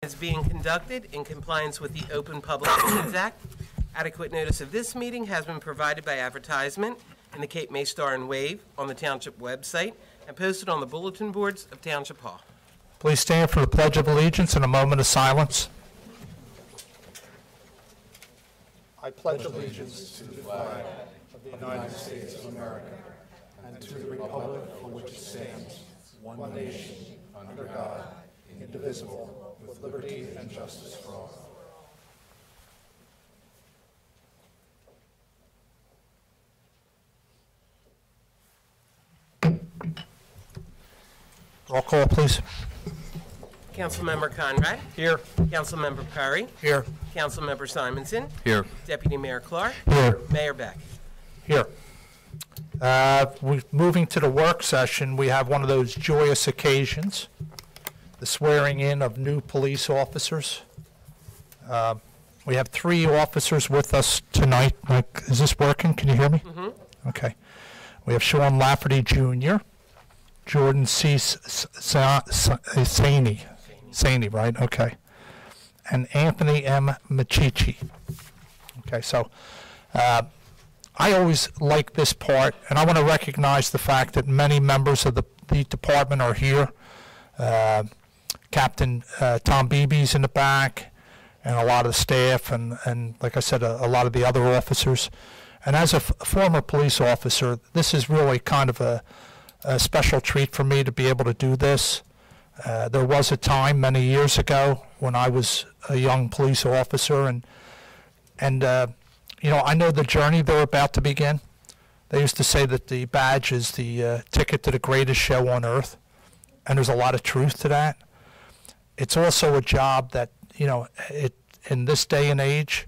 is being conducted in compliance with the Open Public Meetings Act. Adequate notice of this meeting has been provided by advertisement in the Cape May Star and Wave on the Township website and posted on the bulletin boards of Township Hall. Please stand for the Pledge of Allegiance and a moment of silence. I pledge allegiance to the flag of the United States of America and to the republic for which it stands, one nation, under God, indivisible, with liberty and justice for all. Roll call, please. Councilmember Conrad. Here. Councilmember Perry. Here. Councilmember Simonson. Here. Deputy Mayor Clark. Here. Mayor Beck. Here. We're moving to the work session. We have one of those joyous occasions, the swearing in of new police officers. We have 3 officers with us tonight. Is this working? Can you hear me? Mm-hmm. Okay. We have Sean Lafferty Jr., Jordan C. Saney, right? Okay. And Anthony M. Machichi. Okay, so I always like this part, and I want to recognize the fact that many members of the department are here. Captain Tom Beebe's in the back, and a lot of the staff, and like I said, a lot of the other officers. And as a former police officer, this is really kind of a special treat for me to be able to do this. There was a time many years ago when I was a young police officer, and you know, I know the journey they're about to begin. They used to say that the badge is the ticket to the greatest show on earth, and there's a lot of truth to that. It's also a job that, you know, in this day and age,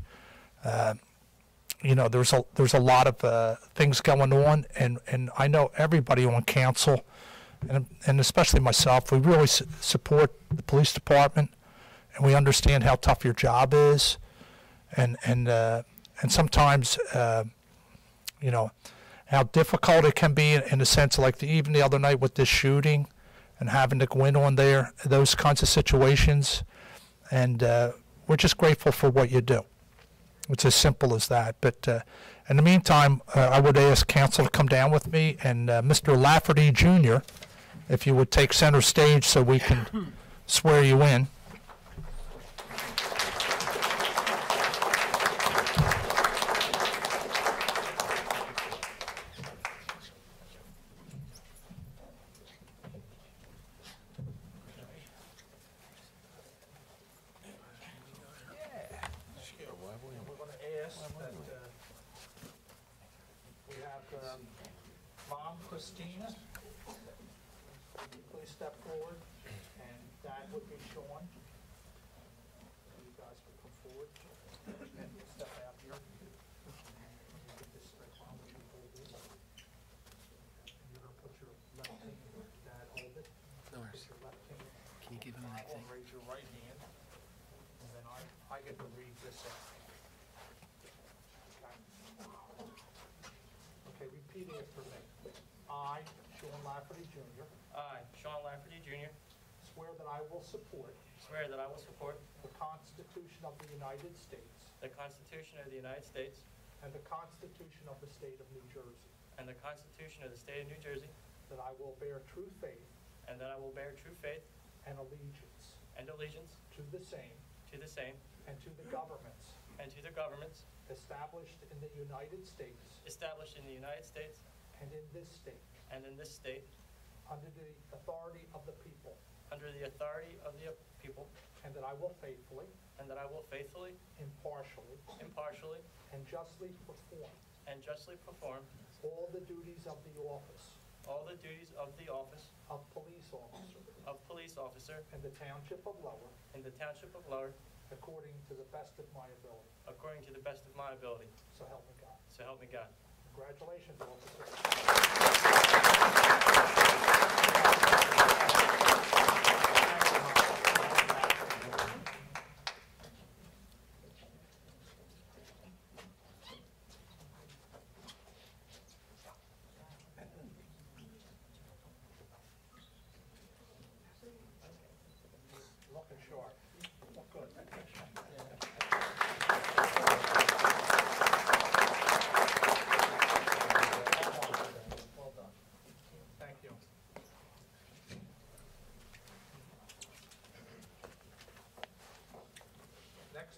you know, there's a lot of things going on, and I know everybody on council, and especially myself, we really support the police department, and we understand how tough your job is, and sometimes, you know, how difficult it can be in the sense of, like, even the other night with this shooting and having to go in on there, those kinds of situations, and we're just grateful for what you do. It's as simple as that. But in the meantime, I would ask council to come down with me, and Mr. Lafferty Jr., if you would take center stage so we can swear you in. Mom, Christina, please step forward, and Dad would be Sean. You guys could come forward and step out here. Get this straight. Mom, would you hold this? And you're going to put your left hand here. Dad, hold it. No worries. Your left hand. Can you give him that thing? Raise your right hand, and then I get to read this out. Okay, repeat after me. I, Sean Lafferty Jr. I, Sean Lafferty Jr. Swear that I will support Swear that I will support the Constitution of the United States the Constitution of the United States and the Constitution of the State of New Jersey, and the Constitution of the State of New Jersey, that I will bear true faith and that I will bear true faith and allegiance and allegiance to the same and to the governments established in the United States and in this state under the authority of the people, and that I will faithfully, impartially, and justly perform all the duties of the office of police officer in the Township of Lower according to the best of my ability. So help me God. So help me God. Congratulations, officer. Looking sharp.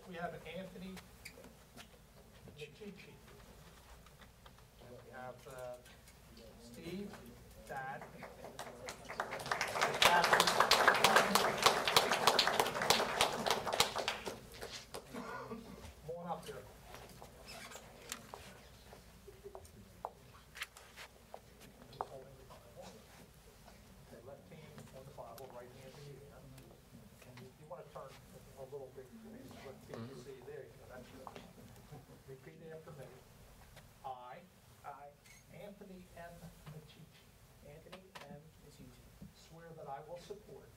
we have Anthony Michichi. We have Steve, Dad. Come on up here. He's holding the Bible. Okay, left hand on the Bible, right hand in the air. And you want to turn a little bit, let people see you there. That's good. Repeat after me. I, Anthony M. Michichi, swear that I will support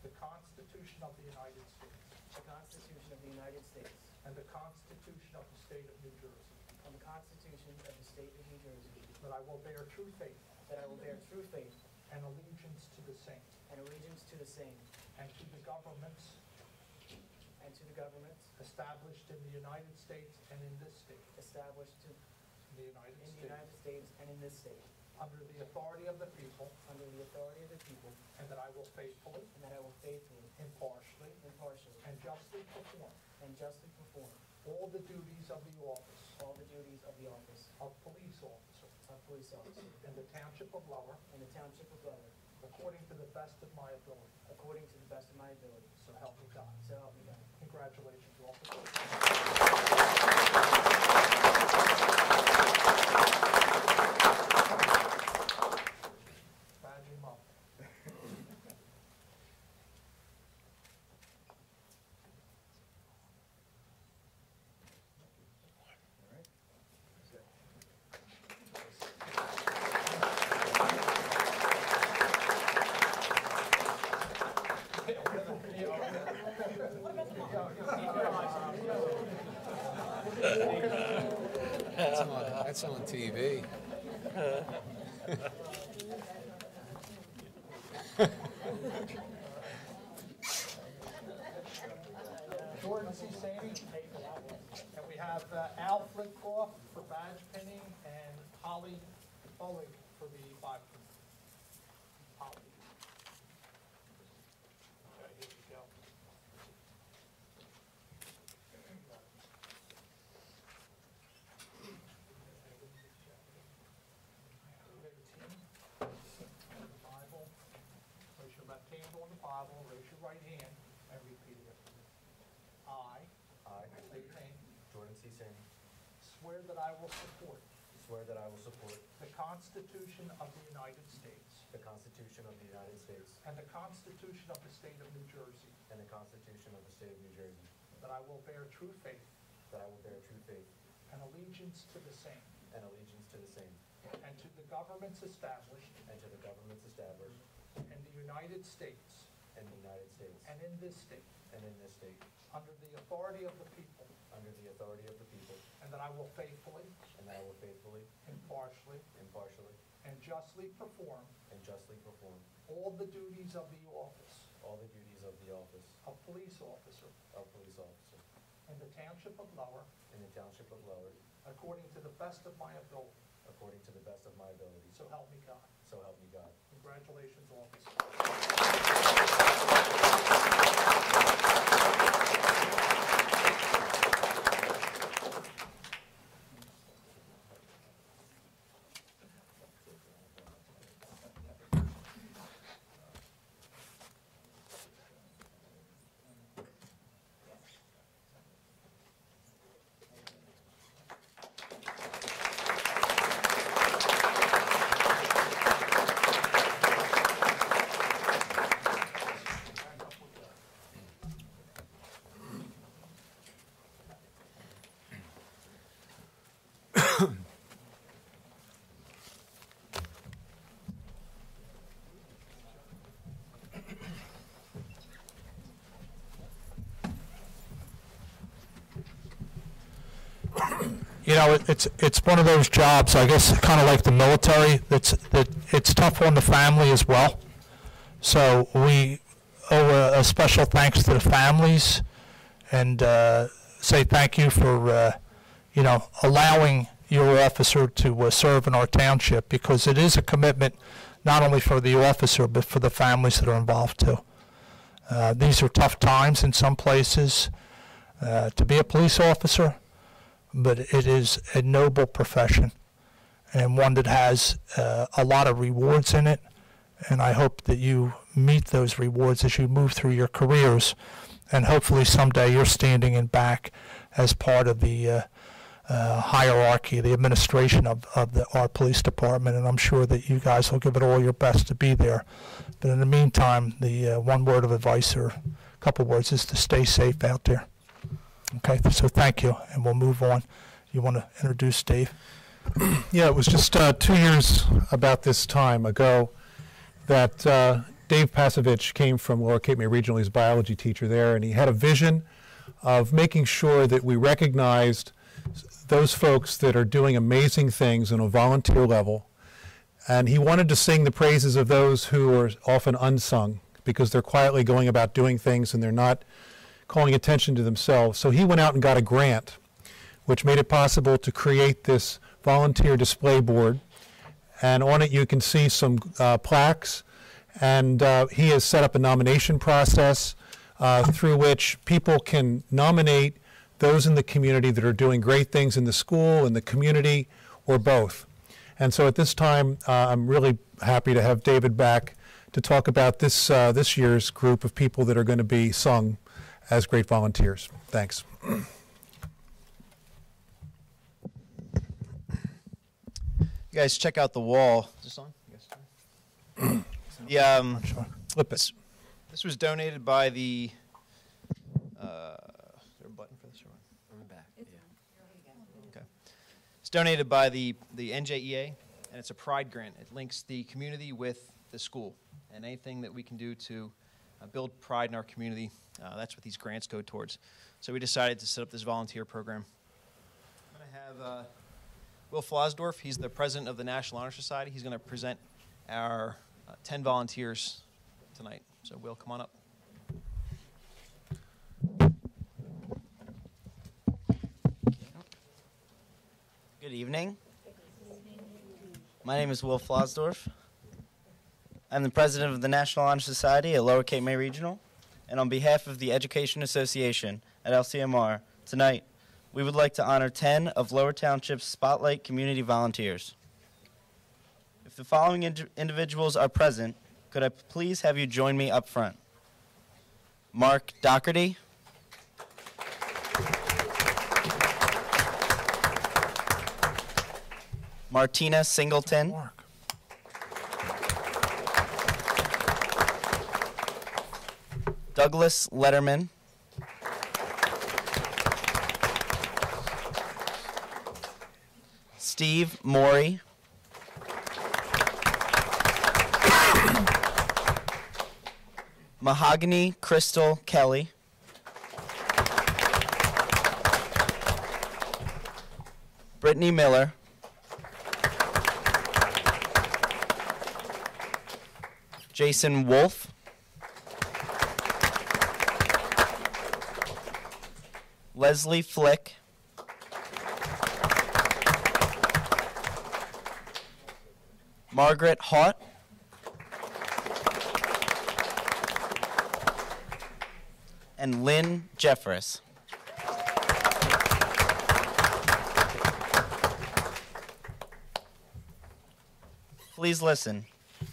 the Constitution of the United States and the Constitution of the State of New Jersey, that I will bear true faith and allegiance to the same and to the governments established in the United States and in this state, in the United States, under the authority of the people, and that I will faithfully, impartially, and justly perform all the duties of the office of police officer in the Township of Lower, according to the best of my ability. So help me God. Congratulations, officer. Badge him up. That's on TV. Jordan C. Saney. And we have Al Flitcroft for badge pinning and Holly Foley for the Bible. Holly. Okay, here we go. Bible. Raise your left hand on the Bible, raise your right hand, and repeat it after me. I, state your name, Jordan C. Saney, swear that I will support swear that I will support the Constitution of the United States the Constitution of the United States and the Constitution of the State of New Jersey, and the Constitution of the State of New Jersey, that I will bear true faith that I will bear true faith and allegiance to the same and allegiance to the same, and to the governments established and to the governments established in the United States in the United States and in this state, and in this state, under the authority of the people, under the authority of the people, and that I will faithfully, and that I will faithfully, impartially, impartially, and justly perform and justly perform all the duties of the office all the duties of the office of police officer of police officer in the Township of Lower, in the Township of Lower, according to the best of my ability. according to the best of my ability. So help me God. So help me God. Congratulations, officer. You know, it's one of those jobs, I guess, kind of like the military, that it's tough on the family as well. So we owe a special thanks to the families and say thank you for, you know, allowing your officer to serve in our township, because it is a commitment not only for the officer but for the families that are involved too. These are tough times in some places to be a police officer, but it is a noble profession and one that has a lot of rewards in it. And I hope that you meet those rewards as you move through your careers. And hopefully someday you're standing in back as part of the hierarchy, the administration of our police department. And I'm sure that you guys will give it all your best to be there. But in the meantime, the one word of advice or a couple words is to stay safe out there. Okay, so thank you, and we'll move on. You want to introduce Dave? Yeah, it was just 2 years about this time ago that Dave Pasovich came from Lower Cape May Regional. He's a biology teacher there, and he had a vision of making sure that we recognized those folks that are doing amazing things on a volunteer level. And he wanted to sing the praises of those who are often unsung because they're quietly going about doing things and they're not calling attention to themselves. So he went out and got a grant, which made it possible to create this volunteer display board. And on it you can see some plaques. And he has set up a nomination process through which people can nominate those in the community that are doing great things in the school, in the community, or both. And so at this time, I'm really happy to have David back to talk about this year's group of people that are going to be sung as great volunteers. Thanks. You guys check out the wall. Is this on? Flip it. This was donated by the. Is there a button for this or what? On the back, yeah. Okay. It's donated by the NJEA, and it's a pride grant. It links the community with the school, and anything that we can do to build pride in our community, that's what these grants go towards. So we decided to set up this volunteer program. I'm going to have Will Flasdorf. He's the president of the National Honor Society. He's going to present our 10 volunteers tonight. So Will, come on up. Good evening. My name is Will Flasdorf. I'm the president of the National Honor Society at Lower Cape May Regional, and on behalf of the Education Association at LCMR, tonight we would like to honor 10 of Lower Township's Spotlight Community Volunteers. If the following individuals are present, could I please have you join me up front? Mark Doherty. Martina Singleton. Mark. Douglas Letterman. Steve Morey. Mahogany Crystal Kelly. Brittany Miller. Jason Wolf. Leslie Flick. Margaret Haught. And Lynn Jeffress. Please listen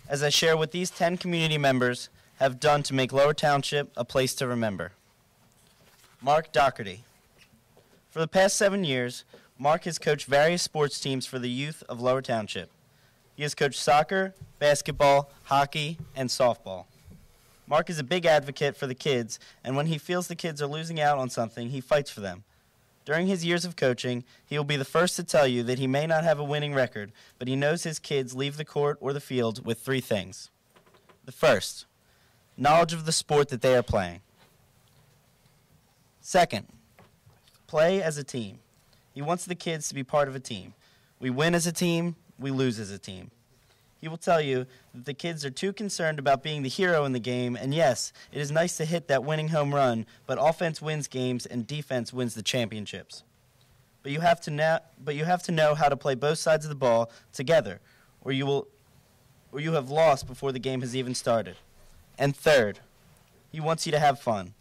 as I share what these 10 community members have done to make Lower Township a place to remember. Mark Doherty. For the past 7 years, Mark has coached various sports teams for the youth of Lower Township. He has coached soccer, basketball, hockey, and softball. Mark is a big advocate for the kids, and when he feels the kids are losing out on something, he fights for them. During his years of coaching, he will be the first to tell you that he may not have a winning record, but he knows his kids leave the court or the field with 3 things. The first, knowledge of the sport that they are playing. Second, play as a team. He wants the kids to be part of a team. We win as a team, we lose as a team. He will tell you that the kids are too concerned about being the hero in the game, and yes, it is nice to hit that winning home run, but offense wins games and defense wins the championships. But you have to know how to play both sides of the ball together, or you have lost before the game has even started. And third, He wants you to have fun.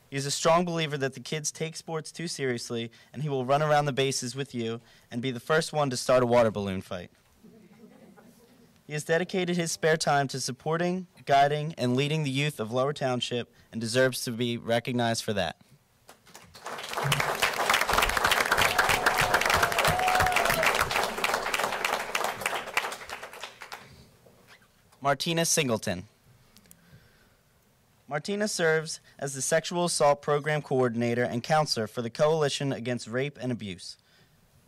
He is a strong believer that the kids take sports too seriously, and he will run around the bases with you and be the first one to start a water balloon fight. He has dedicated his spare time to supporting, guiding, and leading the youth of Lower Township and deserves to be recognized for that. Martina Singleton. Martina serves as the Sexual Assault Program Coordinator and Counselor for the Coalition Against Rape and Abuse.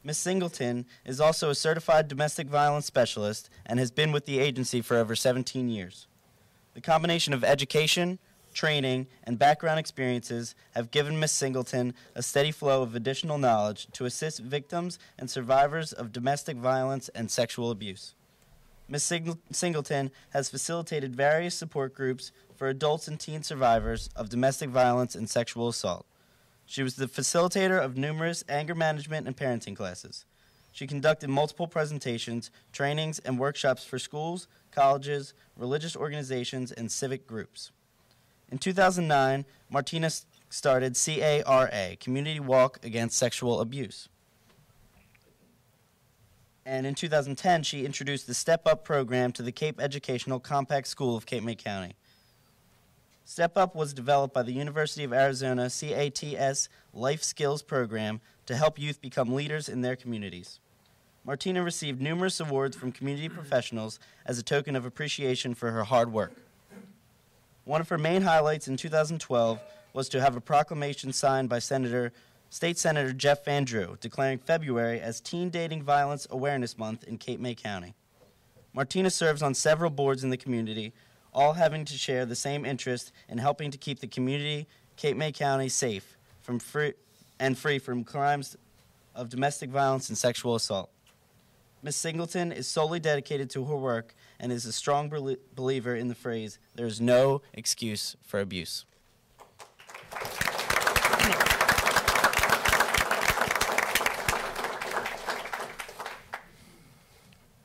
Ms. Singleton is also a certified domestic violence specialist and has been with the agency for over 17 years. The combination of education, training, and background experiences have given Ms. Singleton a steady flow of additional knowledge to assist victims and survivors of domestic violence and sexual abuse. Ms. Singleton has facilitated various support groups for adults and teen survivors of domestic violence and sexual assault. She was the facilitator of numerous anger management and parenting classes. She conducted multiple presentations, trainings, and workshops for schools, colleges, religious organizations, and civic groups. In 2009, Martina started CARA, Community Walk Against Sexual Abuse. And in 2010, she introduced the Step Up program to the Cape Educational Compact School of Cape May County. Step Up was developed by the University of Arizona CATS Life Skills Program to help youth become leaders in their communities. Martina received numerous awards from community professionals as a token of appreciation for her hard work. One of her main highlights in 2012 was to have a proclamation signed by State Senator Jeff Van Drew, declaring February as Teen Dating Violence Awareness Month in Cape May County. Martina serves on several boards in the community, all having to share the same interest in helping to keep the community, Cape May County, safe from free from crimes of domestic violence and sexual assault. Ms. Singleton is solely dedicated to her work and is a strong believer in the phrase, "There is no excuse for abuse."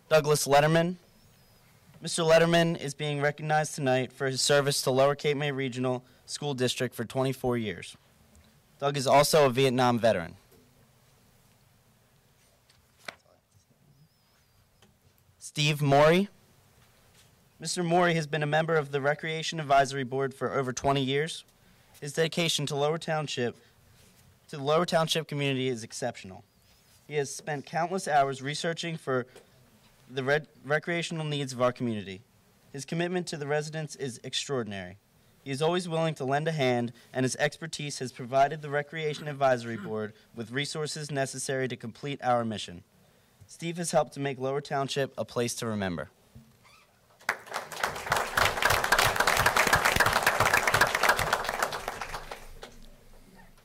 Douglas Letterman. Mr. Letterman is being recognized tonight for his service to Lower Cape May Regional School District for 24 years. Doug is also a Vietnam veteran. Steve Morey. Mr. Morey has been a member of the Recreation Advisory Board for over 20 years. His dedication to the Lower Township community is exceptional. He has spent countless hours researching for the recreational needs of our community. His commitment to the residents is extraordinary. He is always willing to lend a hand, and his expertise has provided the Recreation Advisory Board with resources necessary to complete our mission. Steve has helped to make Lower Township a place to remember.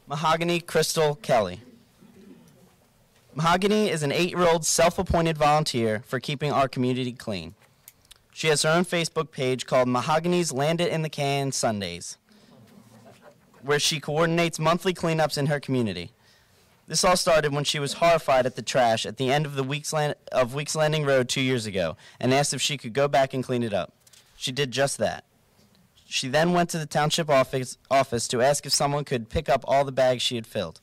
Mahogany Crystal Kelly. Mahogany is an 8-year-old self-appointed volunteer for keeping our community clean. She has her own Facebook page called Mahogany's Land It in the Can Sundays, where she coordinates monthly cleanups in her community. This all started when she was horrified at the trash at the end of Weeks Landing Road 2 years ago and asked if she could go back and clean it up. She did just that. She then went to the township office to ask if someone could pick up all the bags she had filled.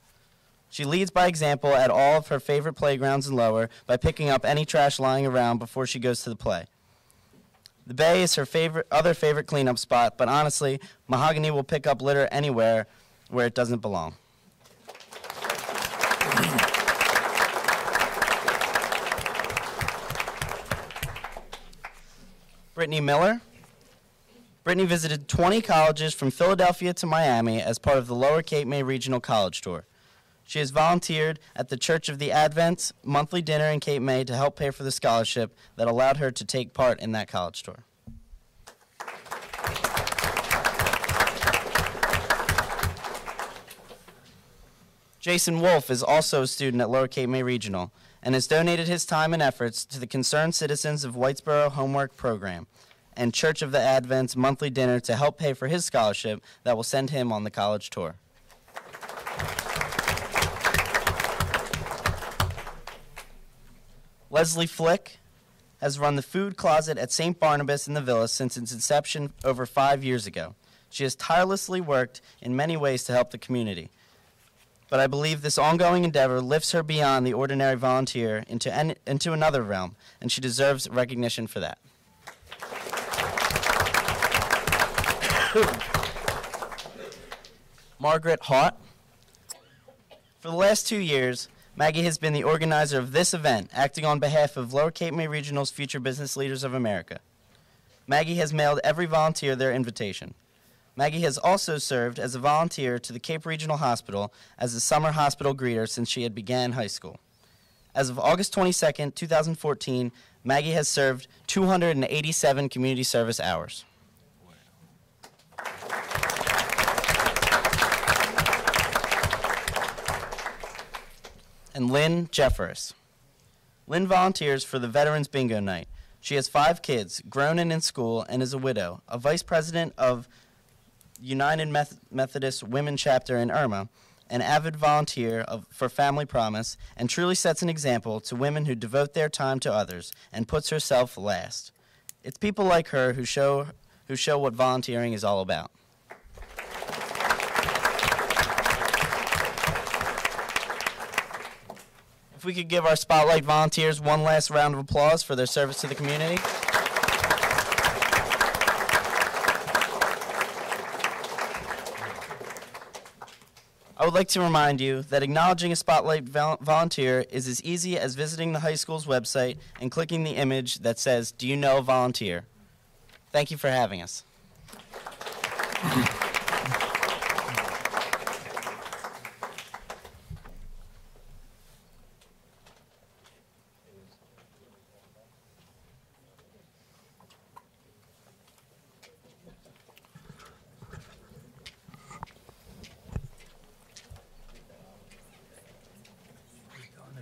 She leads by example at all of her favorite playgrounds in Lower by picking up any trash lying around before she goes to the play. The bay is her other favorite cleanup spot, but honestly, Mahogany will pick up litter anywhere where it doesn't belong. Brittany Miller. Brittany visited 20 colleges from Philadelphia to Miami as part of the Lower Cape May Regional College Tour. She has volunteered at the Church of the Advent's monthly dinner in Cape May to help pay for the scholarship that allowed her to take part in that college tour. Jason Wolf is also a student at Lower Cape May Regional and has donated his time and efforts to the Concerned Citizens of Whitesboro Homework Program and Church of the Advent's monthly dinner to help pay for his scholarship that will send him on the college tour. Leslie Flick has run the food closet at St. Barnabas in the Villa since its inception over 5 years ago. She has tirelessly worked in many ways to help the community. But I believe this ongoing endeavor lifts her beyond the ordinary volunteer into another realm, and she deserves recognition for that. Margaret Haught. For the last 2 years, Maggie has been the organizer of this event, acting on behalf of Lower Cape May Regional's Future Business Leaders of America. Maggie has mailed every volunteer their invitation. Maggie has also served as a volunteer to the Cape Regional Hospital as a summer hospital greeter since she had began high school. As of August 22, 2014, Maggie has served 287 community service hours. And Lynn Jeffers. Lynn volunteers for the Veterans Bingo Night. She has 5 kids, grown and in school, and is a widow, a vice president of United Methodist Women Chapter in Irma, an avid volunteer for Family Promise, and truly sets an example to women who devote their time to others and puts herself last. It's people like her who show what volunteering is all about. If we could give our Spotlight volunteers one last round of applause for their service to the community. I would like to remind you that acknowledging a Spotlight volunteer is as easy as visiting the high school's website and clicking the image that says, "Do you know a volunteer?" Thank you for having us.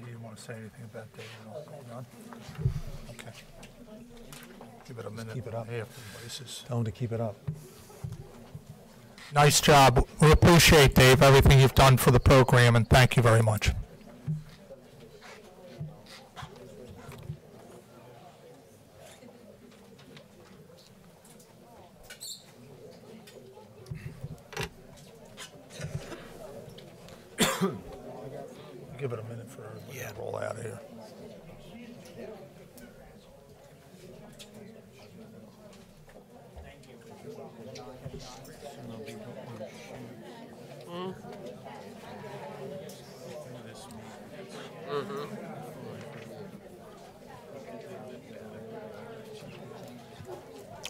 You want to say anything about that? None? Okay. Give it a minute. keep it up. Half the places. Tell them to keep it up. Nice job. We appreciate, Dave, everything you've done for the program, and thank you very much. Give it a minute for everybody to roll out of here.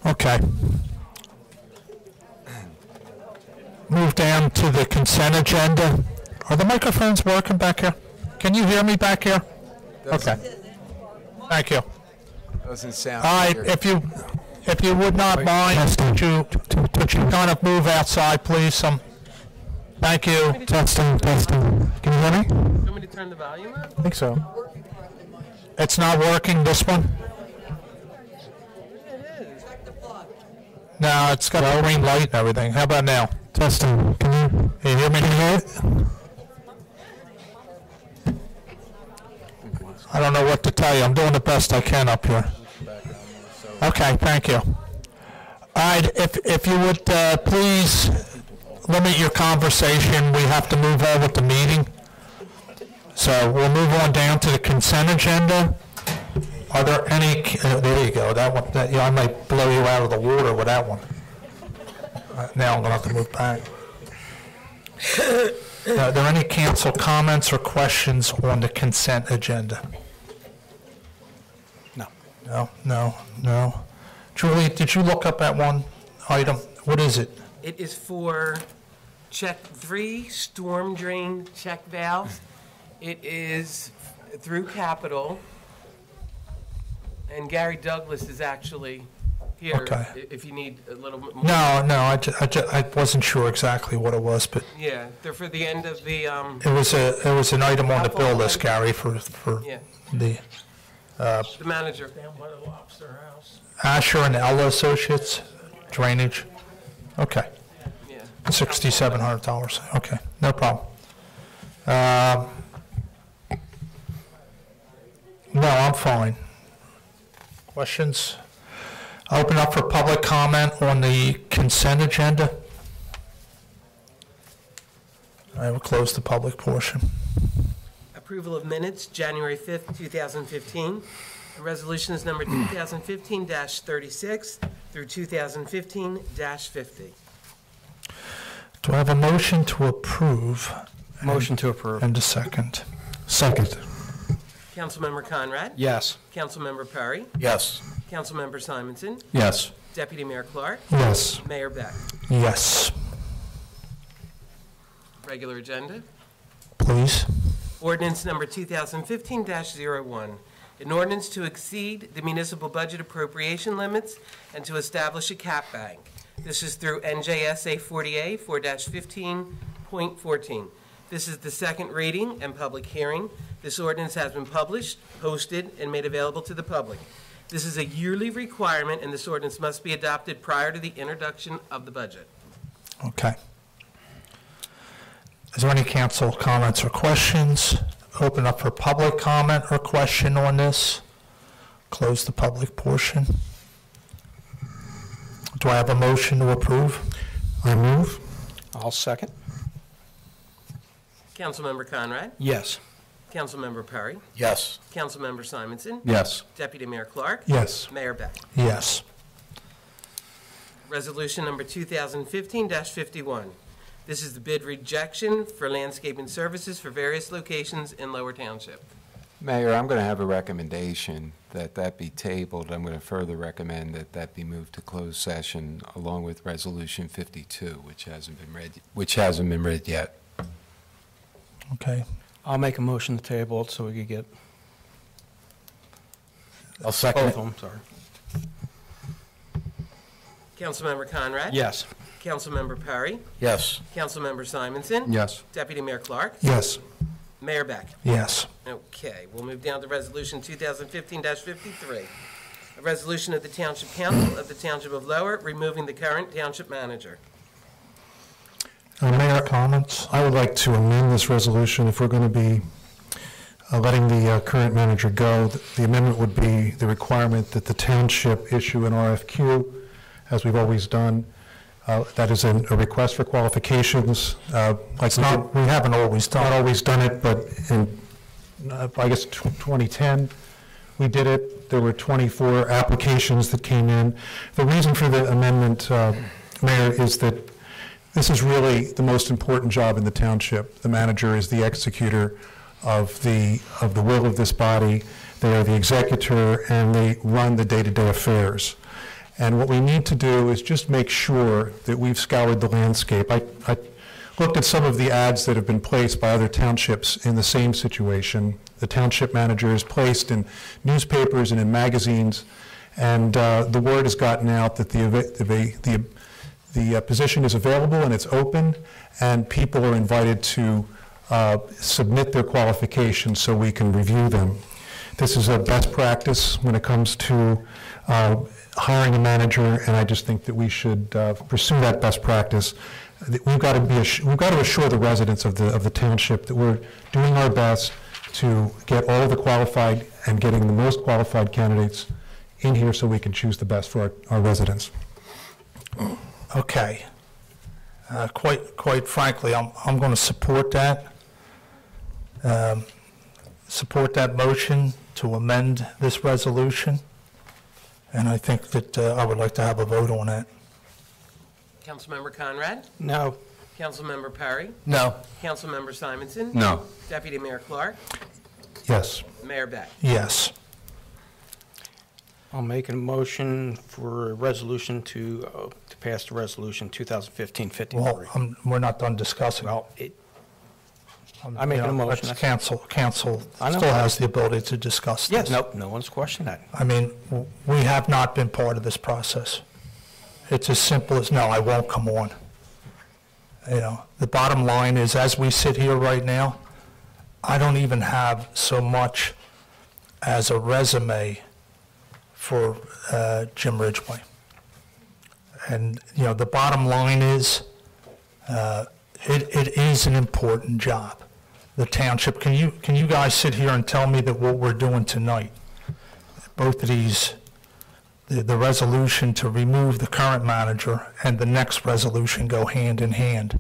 Okay. Move down to the consent agenda. Are the microphones working back here? Can you hear me back here? Okay. Thank you. Doesn't sound All right, clear. if you would not mind, would you kind of move outside, please? Thank you. Testing. Can you hear me? You want me to turn the volume up? I think so. It's not working, this one? No, it's got a green light and everything. How about now? Testing. Can You hear me? I don't know what to tell you. I'm doing the best I can up here. Okay, thank you. All right, if you would please limit your conversation. We have to move on with the meeting. So we'll move on down to the consent agenda. Are there any, there you go, that one, I might blow you out of the water with that one. Now I'm going to have to move back. Are there any council comments or questions on the consent agenda? No. Julie, did you look up that one item? What is it? It is for check 3 storm drain check valves. It is through Capital, and Gary Douglas is actually here. Okay. If you need a little bit more. No, I wasn't sure exactly what it was, but Yeah, they're for the end of the, it was an item on the bill list, Gary, for yeah, the the manager. Down by the lobster house. Asher and Ella Associates drainage. Okay. Yeah. $6,700. Okay, no problem. No, I'm fine. Questions? Open up for public comment on the consent agenda. I will close the public portion. Approval of minutes, January 5th, 2015. The resolution is number 2015-36 through 2015-50. Do I have a motion to approve? Motion to approve. And a second. Second. Councilmember Conrad? Yes. Councilmember Perry? Yes. Councilmember Simonson? Yes. Deputy Mayor Clark? Yes. Mayor Beck? Yes. Regular agenda. Please. Ordinance number 2015-01, an ordinance to exceed the municipal budget appropriation limits and to establish a cap bank. This is through NJSA 40A 4-15.14. This is the second reading and public hearing. This ordinance has been published, posted, and made available to the public. This is a yearly requirement, and this ordinance must be adopted prior to the introduction of the budget. Okay. Is there any council comments or questions? Open up for public comment or question on this. Close the public portion. Do I have a motion to approve? I move. I'll second. Councilmember Conrad? Yes. Councilmember Perry? Yes. Councilmember Simonson? Yes. Deputy Mayor Clark? Yes. Mayor Beck? Yes. Resolution number 2015-51. This is the bid rejection for landscaping services for various locations in Lower Township. Mayor, I'm going to have a recommendation that that be tabled. I'm going to further recommend that that be moved to closed session along with Resolution 52, which hasn't been read yet. Okay. I'll make a motion to table it so we could get I'll second both of them, sorry. Councilmember Conrad? Yes. Councilmember Perry? Yes. Councilmember Simonson? Yes. Deputy Mayor Clark? Yes. Mayor Beck? Yes. Okay, we'll move down to Resolution 2015-53. A resolution of the Township Council of the Township of Lower removing the current township manager. Mayor, comments? I would like to amend this resolution if we're going to be letting the current manager go. The amendment would be the requirement that the township issue an RFQ, as we've always done. That is a request for qualifications. It's not, we haven't always done. Not always done it, but in, I guess, 2010, we did it. There were 24 applications that came in. The reason for the amendment, Mayor, is that this is really the most important job in the township. The manager is the executor of the will of this body. They are the executor, and they run the day-to-day affairs. And what we need to do is just make sure that we've scoured the landscape. I looked at some of the ads that have been placed by other townships in the same situation. The township manager is placed in newspapers and in magazines, and the word has gotten out that the position is available and it's open, and people are invited to submit their qualifications so we can review them. This is a best practice when it comes to hiring a manager, and I just think that we should pursue that best practice. We've got to assure the residents of the township that we're doing our best to get all of the qualified and getting the most qualified candidates in here so we can choose the best for our residents. Okay. Quite frankly, I'm going to support that. Support that motion to amend this resolution. And I think that I would like to have a vote on that. Councilmember Conrad? No. Councilmember Perry? No. Councilmember Simonson? No. Deputy Mayor Clark? Yes. Mayor Beck? Yes. I'll make a motion for a resolution to pass the resolution 2015-53. Well, we're not done discussing. Well, I make a motion. That's council I know. still has the ability to discuss this. Yes, nope, no one's questioning that. I mean, we have not been part of this process. It's as simple as, no, I won't come on. You know, the bottom line is, as we sit here right now, I don't even have so much as a resume for Jim Ridgway. And, you know, the bottom line is, it is an important job. The township, can you guys sit here and tell me that what we're doing tonight, both of these, the resolution to remove the current manager and the next resolution go hand in hand?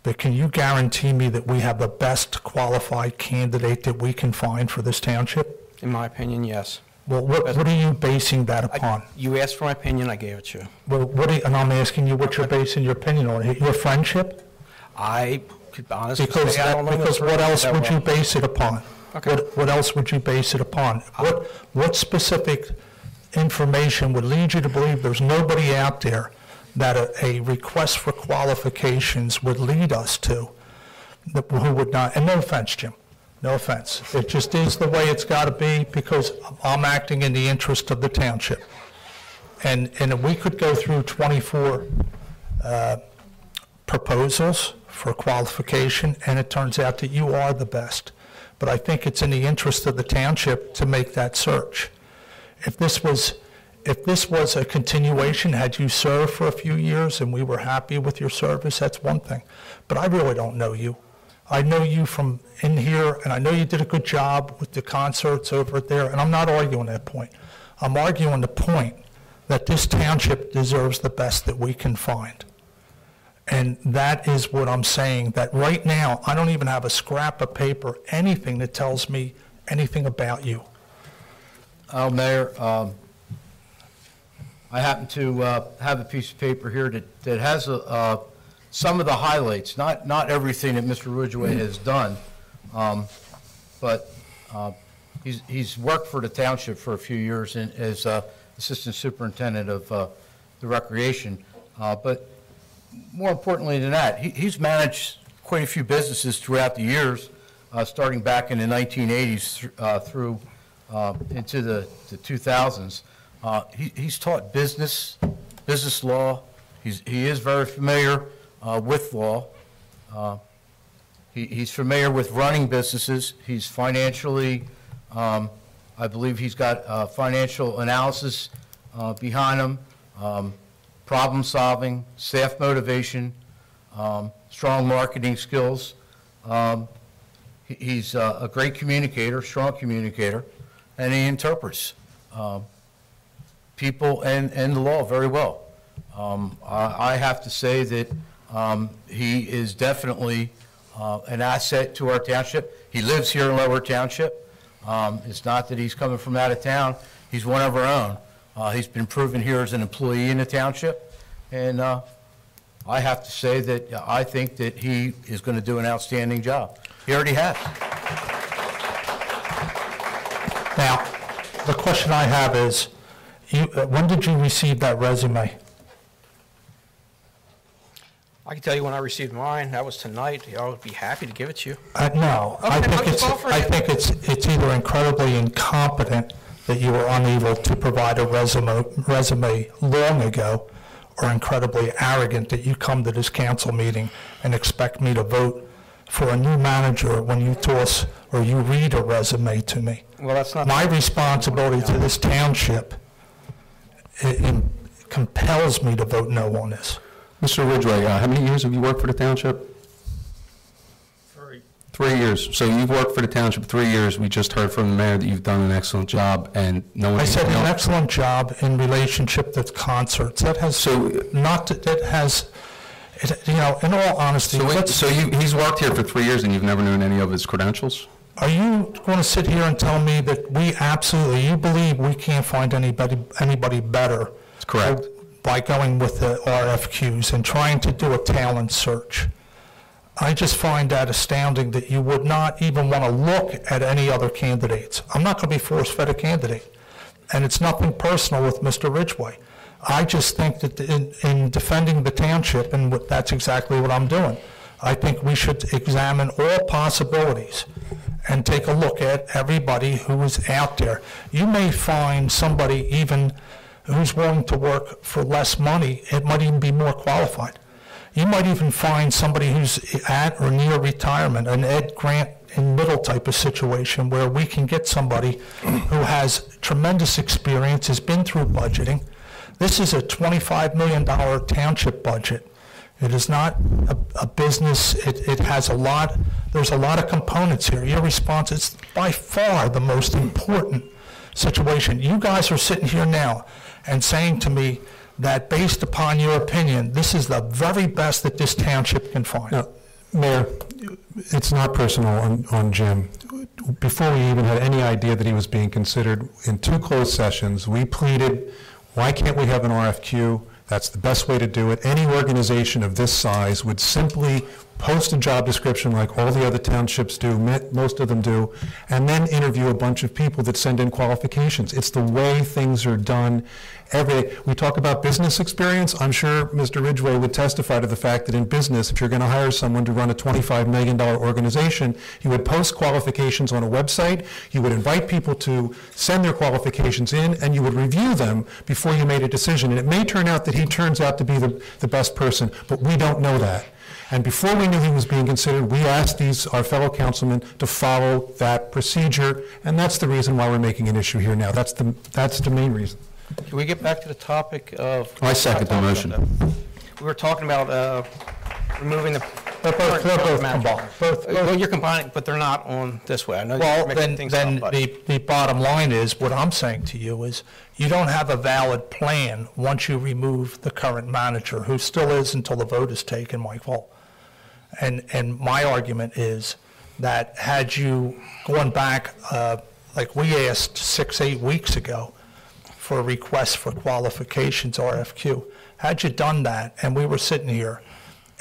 but can you guarantee me that we have the best qualified candidate that we can find for this township? In my opinion, yes. Well, what are you basing that upon? You asked for my opinion, I gave it to you. Well, and I'm asking you what you're basing your opinion on. Your friendship? I could honestly Because say I don't know because this what person else that would well. you base it upon? Okay. What else would you base it upon? What specific information would lead you to believe there's nobody out there that a request for qualifications would lead us to, who would not, and no offense, Jim, no offense. It just is the way it's got to be because I'm acting in the interest of the township. And we could go through 24 proposals for qualification, and it turns out that you are the best. But I think it's in the interest of the township to make that search. If this was a continuation, had you served for a few years and we were happy with your service, that's one thing. But I really don't know you. I know you from in here, and I know you did a good job with the concerts over there, and I'm not arguing that point. I'm arguing the point that this township deserves the best that we can find. And that is what I'm saying, that right now, I don't even have a scrap of paper, anything that tells me anything about you. Mayor, I happen to have a piece of paper here that has some of the highlights, not everything that Mr. Ridgway has done, but he's worked for the township for a few years as assistant superintendent of the recreation. But more importantly than that, he's managed quite a few businesses throughout the years, starting back in the 1980s through into the 2000s. He's taught business law. He is very familiar with law. He's familiar with running businesses. He's financially, I believe he's got financial analysis behind him, problem solving, staff motivation, strong marketing skills. He's a great communicator, strong communicator, and he interprets people and the law very well. I have to say that he is definitely an asset to our township. He lives here in Lower Township. It's not that he's coming from out of town. He's one of our own. He's been proven here as an employee in the township, and I have to say that I think that he is going to do an outstanding job. He already has. Now, the question I have is, when did you receive that resume? I can tell you when I received mine. That was tonight. I would be happy to give it to you. No, I think it's either incredibly incompetent that you were unable to provide a resume long ago, or incredibly arrogant that you come to this council meeting and expect me to vote for a new manager when you toss or you read a resume to me. Well, that's not my responsibility to this township. It compels me to vote no on this. Mr. Ridgway, how many years have you worked for the township? 3 years. So you've worked for the township 3 years. We just heard from the mayor that you've done an excellent job, and no one. I said an excellent job in relationship to concerts. That has you know, in all honesty. He's worked here for 3 years, and you've never known any of his credentials? Are you going to sit here and tell me that you believe we can't find anybody better? That's correct. By going with the RFQs and trying to do a talent search? I just find that astounding that you would not even want to look at any other candidates. I'm not going to be force-fed a candidate, and it's nothing personal with Mr. Ridgway. I just think that in defending the township, and that's exactly what I'm doing, I think we should examine all possibilities and take a look at everybody who is out there. You may find somebody even who's willing to work for less money. It might even be more qualified. You might even find somebody who's at or near retirement, an Ed Grant in middle type of situation where we can get somebody who has tremendous experience, has been through budgeting. This is a $25 million township budget. It is not a business. It has a lot. There's a lot of components here. Your response is by far the most important situation. You guys are sitting here now and saying to me that based upon your opinion, this is the very best that this township can find. No, Mayor, it's not personal on Jim. Before we even had any idea that he was being considered, in 2 closed sessions, we pleaded, why can't we have an RFQ? That's the best way to do it. Any organization of this size would simply post a job description like all the other townships do, most of them do, and then interview a bunch of people that send in qualifications. It's the way things are done every day. We talk about business experience. I'm sure Mr. Ridgway would testify to the fact that in business, if you're going to hire someone to run a $25 million organization, you would post qualifications on a website, you would invite people to send their qualifications in, and you would review them before you made a decision. And it may turn out that he turns out to be the best person, but we don't know that. And before we knew he was being considered, we asked our fellow councilmen to follow that procedure, and that's the reason why we're making an issue here now. That's the main reason. Can we get back to the topic of... I second the motion. We were talking about removing the... They're both combined. Well, you're combining, but they're not on this way. I know Well, you're mixing then things up, but- the bottom line is, what I'm saying to you is, you don't have a valid plan once you remove the current manager, who still is until the vote is taken, Michael. And my argument is that had you gone back, like we asked 6-8 weeks ago, for a request for qualifications, RFQ, had you done that, and we were sitting here,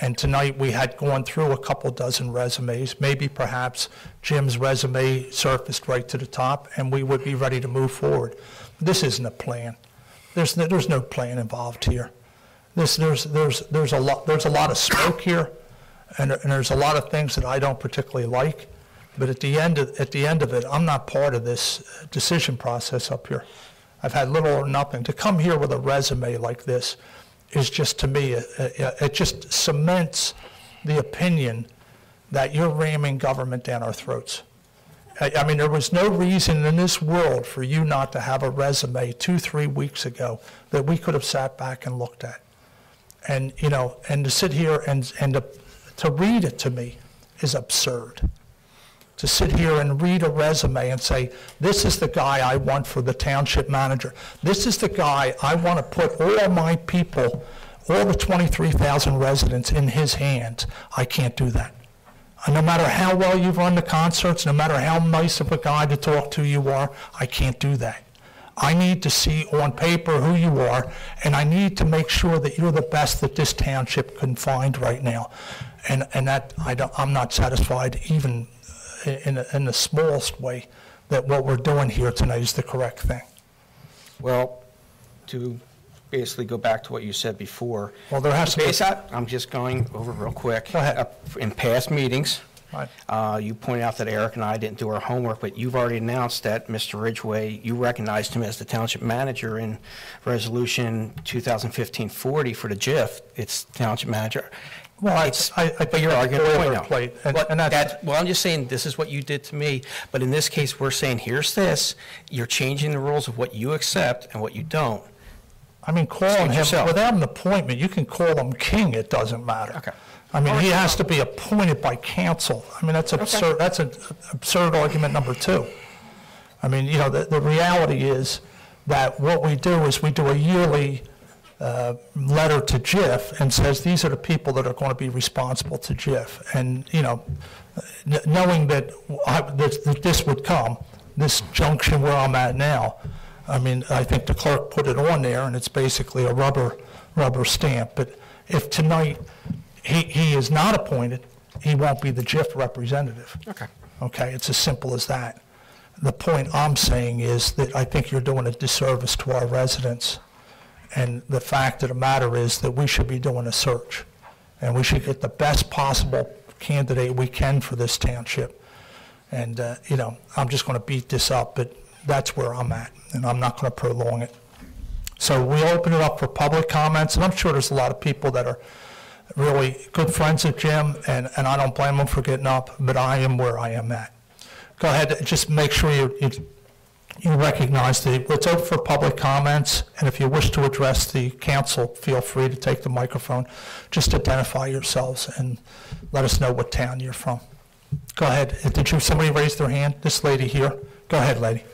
and tonight we had gone through a couple dozen resumes, maybe perhaps Jim's resume surfaced right to the top, and we would be ready to move forward. This isn't a plan. There's no plan involved here. There's a lot of smoke here, and there's a lot of things that I don't particularly like. But at the end of it, I'm not part of this decision process up here. I've had little or nothing. To come here with a resume like this is just, to me, it just cements the opinion that you're ramming government down our throats. I mean, there was no reason in this world for you not to have a resume 2-3 weeks ago that we could have sat back and looked at. And, you know, and to sit here and to read it to me is absurd. To sit here and read a resume and say, this is the guy I want for the township manager. This is the guy I want to put all my people, all the 23,000 residents in his hands. I can't do that. And no matter how well you've run the concerts, no matter how nice of a guy to talk to you are, I can't do that. I need to see on paper who you are, and I need to make sure that you're the best that this township can find right now. And that I'm not satisfied even in the smallest way that what we're doing here tonight is the correct thing. Well, to basically go back to what you said before. Well, there has to be... I'm just going over real quick. Go ahead. In past meetings, Right. You pointed out that Eric and I didn't do our homework, but you've already announced that Mr. Ridgway, you recognized him as the township manager in Resolution 2015-40 for the GIF. It's township manager. Well, But you're arguing the point now. Plate, Well, I'm just saying, this is what you did to me, but in this case, we're saying, here's this. You're changing the rules of what you accept and what you don't. I mean, calling him, without an appointment, you can call him king, it doesn't matter. Okay. I mean, he has to be appointed by council. I mean, that's absurd. Okay. That's an absurd argument number 2. I mean, you know, the reality is that what we do is we do a yearly letter to JIF and says these are the people that are going to be responsible to JIF. And, you know, knowing that this would come, this junction where I'm at now, I mean, I think the clerk put it on there, and it's basically a rubber stamp. But if tonight he is not appointed, he won't be the JIF representative. Okay. Okay, it's as simple as that. The point I'm saying is that I think you're doing a disservice to our residents. And the fact of the matter is that we should be doing a search. And we should get the best possible candidate we can for this township. And, you know, I'm just going to beat this up, but that's where I'm at, and I'm not going to prolong it. So we open it up for public comments, and I'm sure there's a lot of people that are really good friends of Jim, and I don't blame them for getting up, but I am where I am at. Go ahead, just make sure you recognize that it's open for public comments, and if you wish to address the council, feel free to take the microphone. Just identify yourselves and let us know what town you're from. Go ahead. Did somebody raise their hand? This lady here. Go ahead, lady.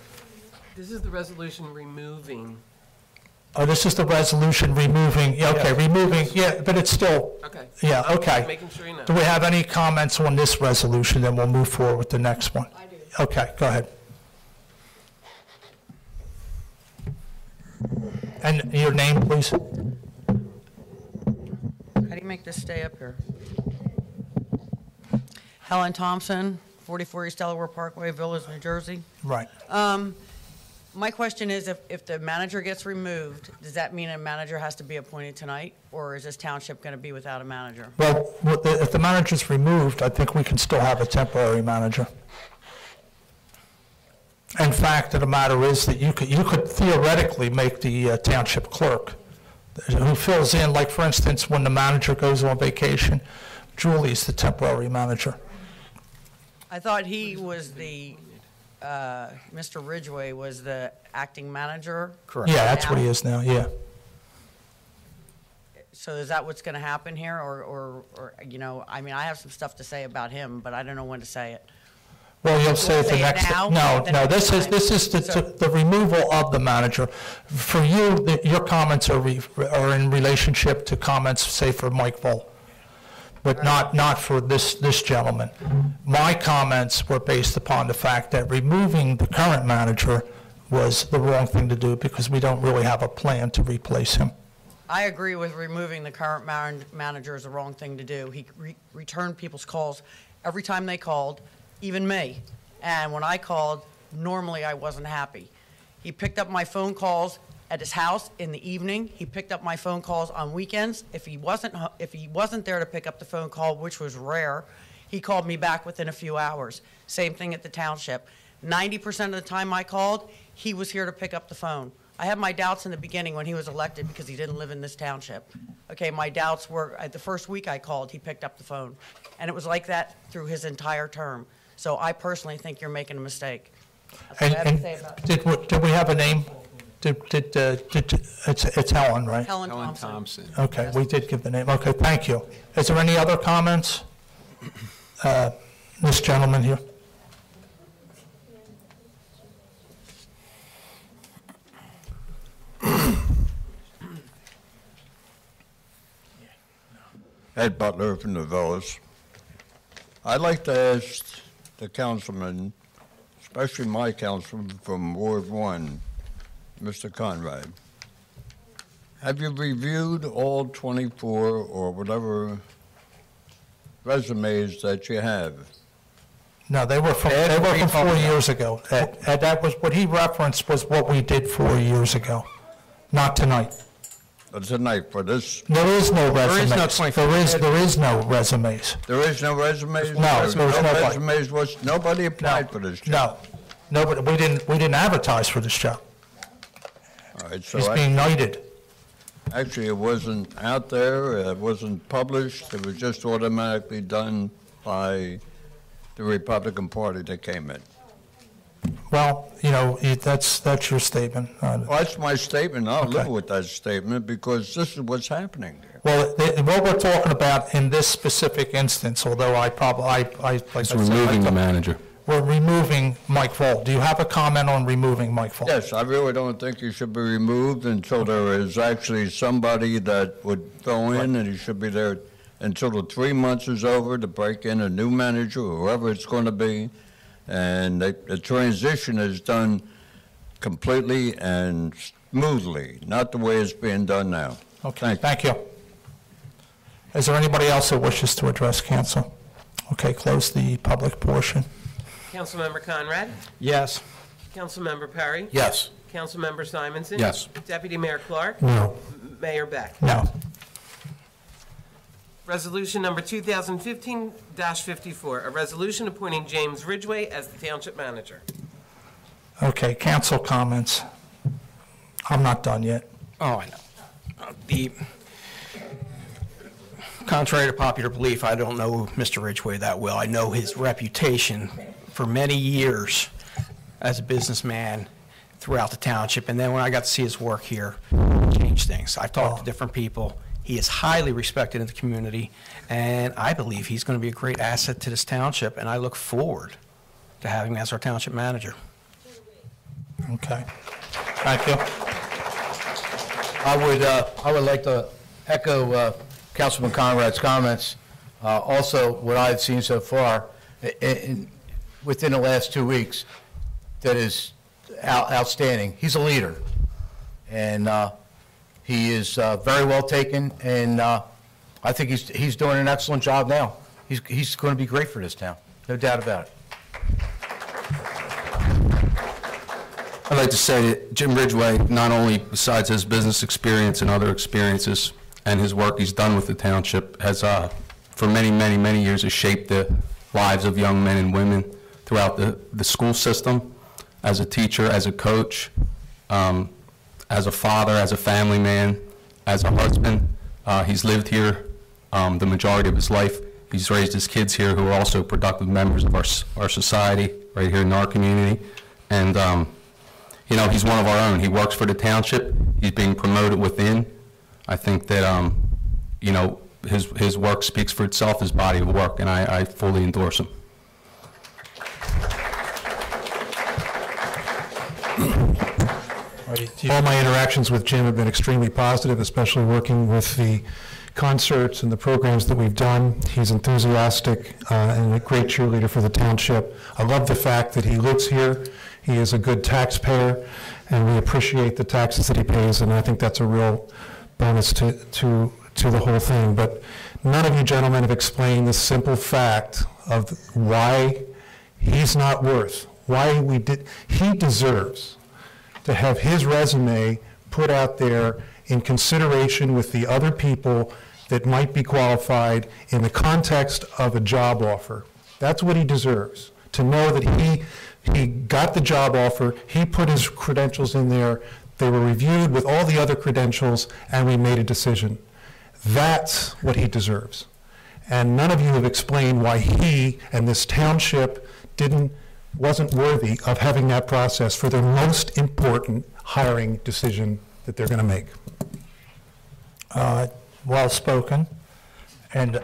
This is the resolution removing Oh, this is the resolution removing, yeah, okay, removing, yeah, but it's still, Okay. yeah, okay. Making sure you know. Do we have any comments on this resolution? Then we'll move forward with the next one. I do. Okay, go ahead. And your name, please? How do you make this stay up here? Helen Thompson, 44 East Delaware Parkway, Village, New Jersey. Right. My question is, if the manager gets removed, does that mean a manager has to be appointed tonight? Or is this township going to be without a manager? Well, if the manager's removed, I think we can still have a temporary manager. In fact, the matter is that you could theoretically make the township clerk, who fills in, like, for instance, when the manager goes on vacation, Julie's the temporary manager. I thought he was the, Mr. Ridgway was the acting manager. Correct. Yeah, that's what he is now, yeah. So is that what's going to happen here? Or, you know, I mean, I have some stuff to say about him, but I don't know when to say it. Well, you'll say it the Say it next. now? No, this is So- the removal of the manager. For you, your comments are in relationship to comments, say, for Mike Vol, but not for this gentleman. My comments were based upon the fact that removing the current manager was the wrong thing to do because we don't really have a plan to replace him. I agree with removing the current manager is the wrong thing to do. He returned people's calls every time they called, even me. And when I called, normally I wasn't happy. He picked up my phone calls at his house in the evening. He picked up my phone calls on weekends. If he wasn't there to pick up the phone call, which was rare, he called me back within a few hours. Same thing at the township. 90% of the time I called, he was here to pick up the phone. I had my doubts in the beginning when he was elected because he didn't live in this township. Okay, my doubts were, the first week I called, he picked up the phone. And it was like that through his entire term. So I personally think you're making a mistake. That's what I have to say about it. Did we have a name? It's Helen, right? Helen Helen Thompson. Thompson. Okay, we did give the name. Okay, thank you. Is there any other comments? This gentleman here. Ed Butler from the Villas. I'd like to ask the councilman, especially my councilman from Ward 1, Mr. Conrad, have you reviewed all 24 or whatever resumes that you have? No, they were from 4 years ago. Ed, that was, what he referenced was what we did 4 years ago, not tonight. But tonight for this, There is no resumes. no 24. There is no resumes. there is no resumes? No, there's nobody. Resumes, nobody applied for this job? No, nobody, we didn't advertise for this job. All right, so He's being knighted. actually, it wasn't out there, it wasn't published, it was just automatically done by the Republican Party that came in. Well, that's your statement. Well, that's my statement, I'll live with that statement, because this is what's happening here. Well, what we're talking about in this specific instance, although like I It's said, removing the manager. we're removing Mike Vol. Do you have a comment on removing Mike Vol? Yes, I really don't think he should be removed until there is actually somebody that would go in, and he should be there until the 3 months is over to break in a new manager, whoever it's going to be, and the transition is done completely and smoothly, not the way it's being done now. Okay, thank you. Is there anybody else that wishes to address council? Okay, close the public portion. Councilmember Conrad? Yes. Councilmember Perry? Yes. Councilmember Simonson? Yes. Deputy Mayor Clark? No. Mayor Beck? No. Resolution number 2015-54, a resolution appointing James Ridgway as the township manager. Okay, council comments. I'm not done yet. Oh, I know. Contrary to popular belief, I don't know Mr. Ridgway that well. I know his reputation for many years as a businessman throughout the township, and then when I got to see his work here, it changed things. I've talked to different people. He is highly respected in the community, and I believe he's going to be a great asset to this township, and I look forward to having him as our township manager. Okay. Thank you. I would like to echo Councilman Conrad's comments. Also, what I've seen so far within the last 2 weeks, that is outstanding. He's a leader, and he is very well taken, and I think he's doing an excellent job now. He's going to be great for this town, no doubt about it. I'd like to say that Jim Ridgway, not only besides his business experience and other experiences and his work he's done with the township, has for many, many, many years has shaped the lives of young men and women throughout the school system, as a teacher, as a coach, as a father, as a family man, as a husband. He's lived here the majority of his life. He's raised his kids here, who are also productive members of our society right here in our community. And you know, he's one of our own. He works for the township. He's being promoted within. I think that, you know, his work speaks for itself, his body of work, and I fully endorse him. All my interactions with Jim have been extremely positive, especially working with the concerts and the programs that we've done. He's enthusiastic and a great cheerleader for the township. I love the fact that he lives here. He is a good taxpayer, and we appreciate the taxes that he pays, and I think that's a real bonus to the whole thing. But none of you gentlemen have explained the simple fact of why he's not worth, why he deserves to have his resume put out there in consideration with the other people that might be qualified in the context of a job offer. That's what he deserves, to know that he got the job offer, he put his credentials in there, they were reviewed with all the other credentials, and we made a decision. That's what he deserves. And none of you have explained why he and this township wasn't worthy of having that process for their most important hiring decision that they're going to make. Well spoken, and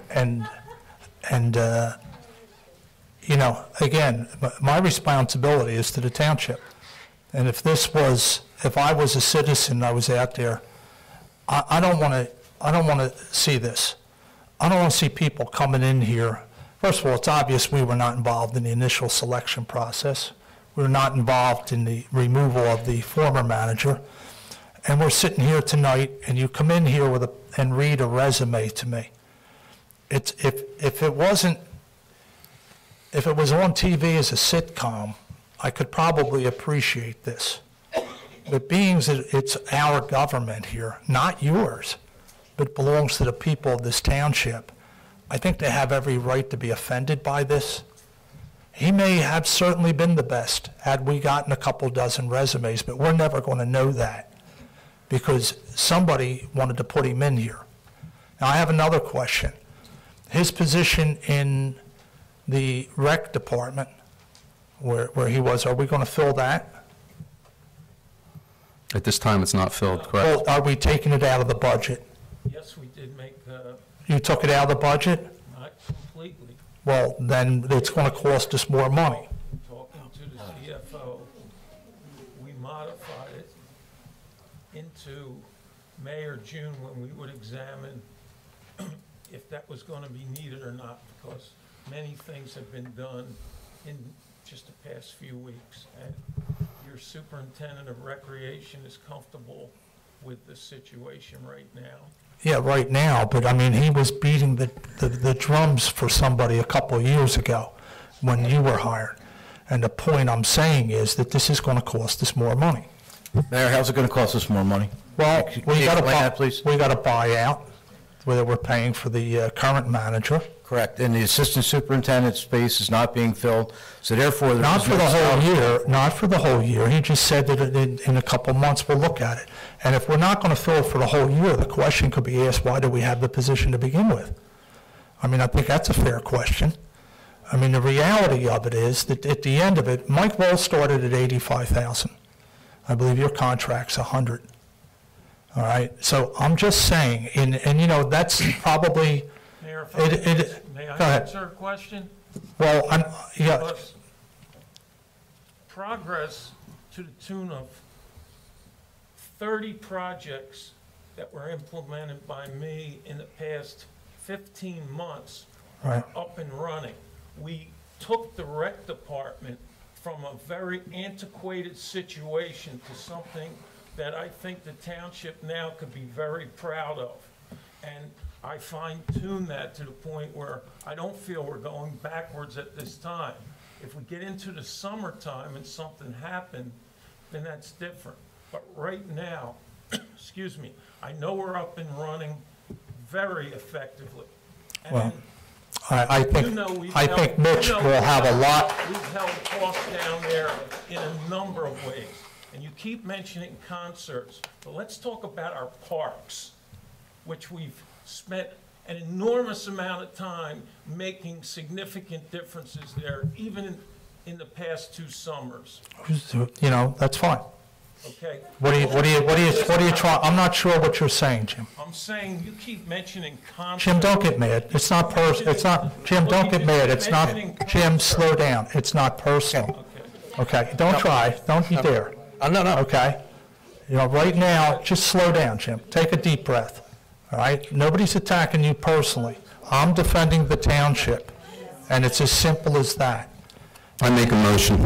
you know, again, my responsibility is to the township. And if I was a citizen, I was out there, I don't want to see this. I don't want to see people coming in here. First of all, it's obvious we were not involved in the initial selection process. We were not involved in the removal of the former manager. And we're sitting here tonight, and you come in here and read a resume to me. If it was on TV as a sitcom, I could probably appreciate this. But being that it's our government here, not yours, but belongs to the people of this township, I think they have every right to be offended by this. He may have certainly been the best had we gotten a couple dozen resumes, but we're never going to know that because somebody wanted to put him in here. Now, I have another question. His position in the rec department, where he was, are we going to fill that? At this time, it's not filled, correct? Well, are we taking it out of the budget? Yes, we did make, You took it out of the budget? not completely, Well, then it's going to cost us more money. talking to the CFO, we modified it into May or June when we would examine if that was going to be needed or not, because many things have been done in just the past few weeks. And your superintendent of recreation is comfortable with the situation right now. Yeah, right now, but I mean, he was beating the drums for somebody a couple of years ago when you were hired. And the point I'm saying is that this is going to cost us more money. Mayor, how's it going to cost us more money? Well, Can we you got explain that, please? to buy out, whether we're paying for the current manager. Correct, and the assistant superintendent space is not being filled, so therefore... Not for the whole year, not for the whole year. He just said that in a couple of months we'll look at it. And if we're not going to fill it for the whole year, the question could be asked, why do we have the position to begin with? I mean, I think that's a fair question. I mean, the reality of it is that at the end of it, Mike Roll started at $85,000. I believe your contract's $100,000. All right, so I'm just saying, and you know, that's probably... Mayor, may go I ahead. answer a question? Well, yeah, Because progress to the tune of 30 projects that were implemented by me in the past 15 months Right. are up and running. We took the rec department from a very antiquated situation to something that I think the township now could be very proud of. And I fine-tune that to the point where I don't feel we're going backwards at this time. If we get into the summertime and something happened, then that's different. But right now, excuse me, I know we're up and running very effectively. And Well, I think, you know we've I held- think Mitch you know will we've have a held- lot. We've held costs down there in a number of ways. And you keep mentioning concerts, but let's talk about our parks, which we've spent an enormous amount of time making significant differences there, even in the past 2 summers, You know, that's fine. okay? What are you trying, I'm not sure what you're saying, Jim. I'm saying you keep mentioning concerts. Jim, don't get mad. It's not Jim, don't get mad. It's not, Jim, slow down. It's not personal. Okay, don't try. Don't you dare. No. Okay? You know, right now, just slow down, Jim. Take a deep breath. All right? Nobody's attacking you personally. I'm defending the township, and it's as simple as that. I make a motion.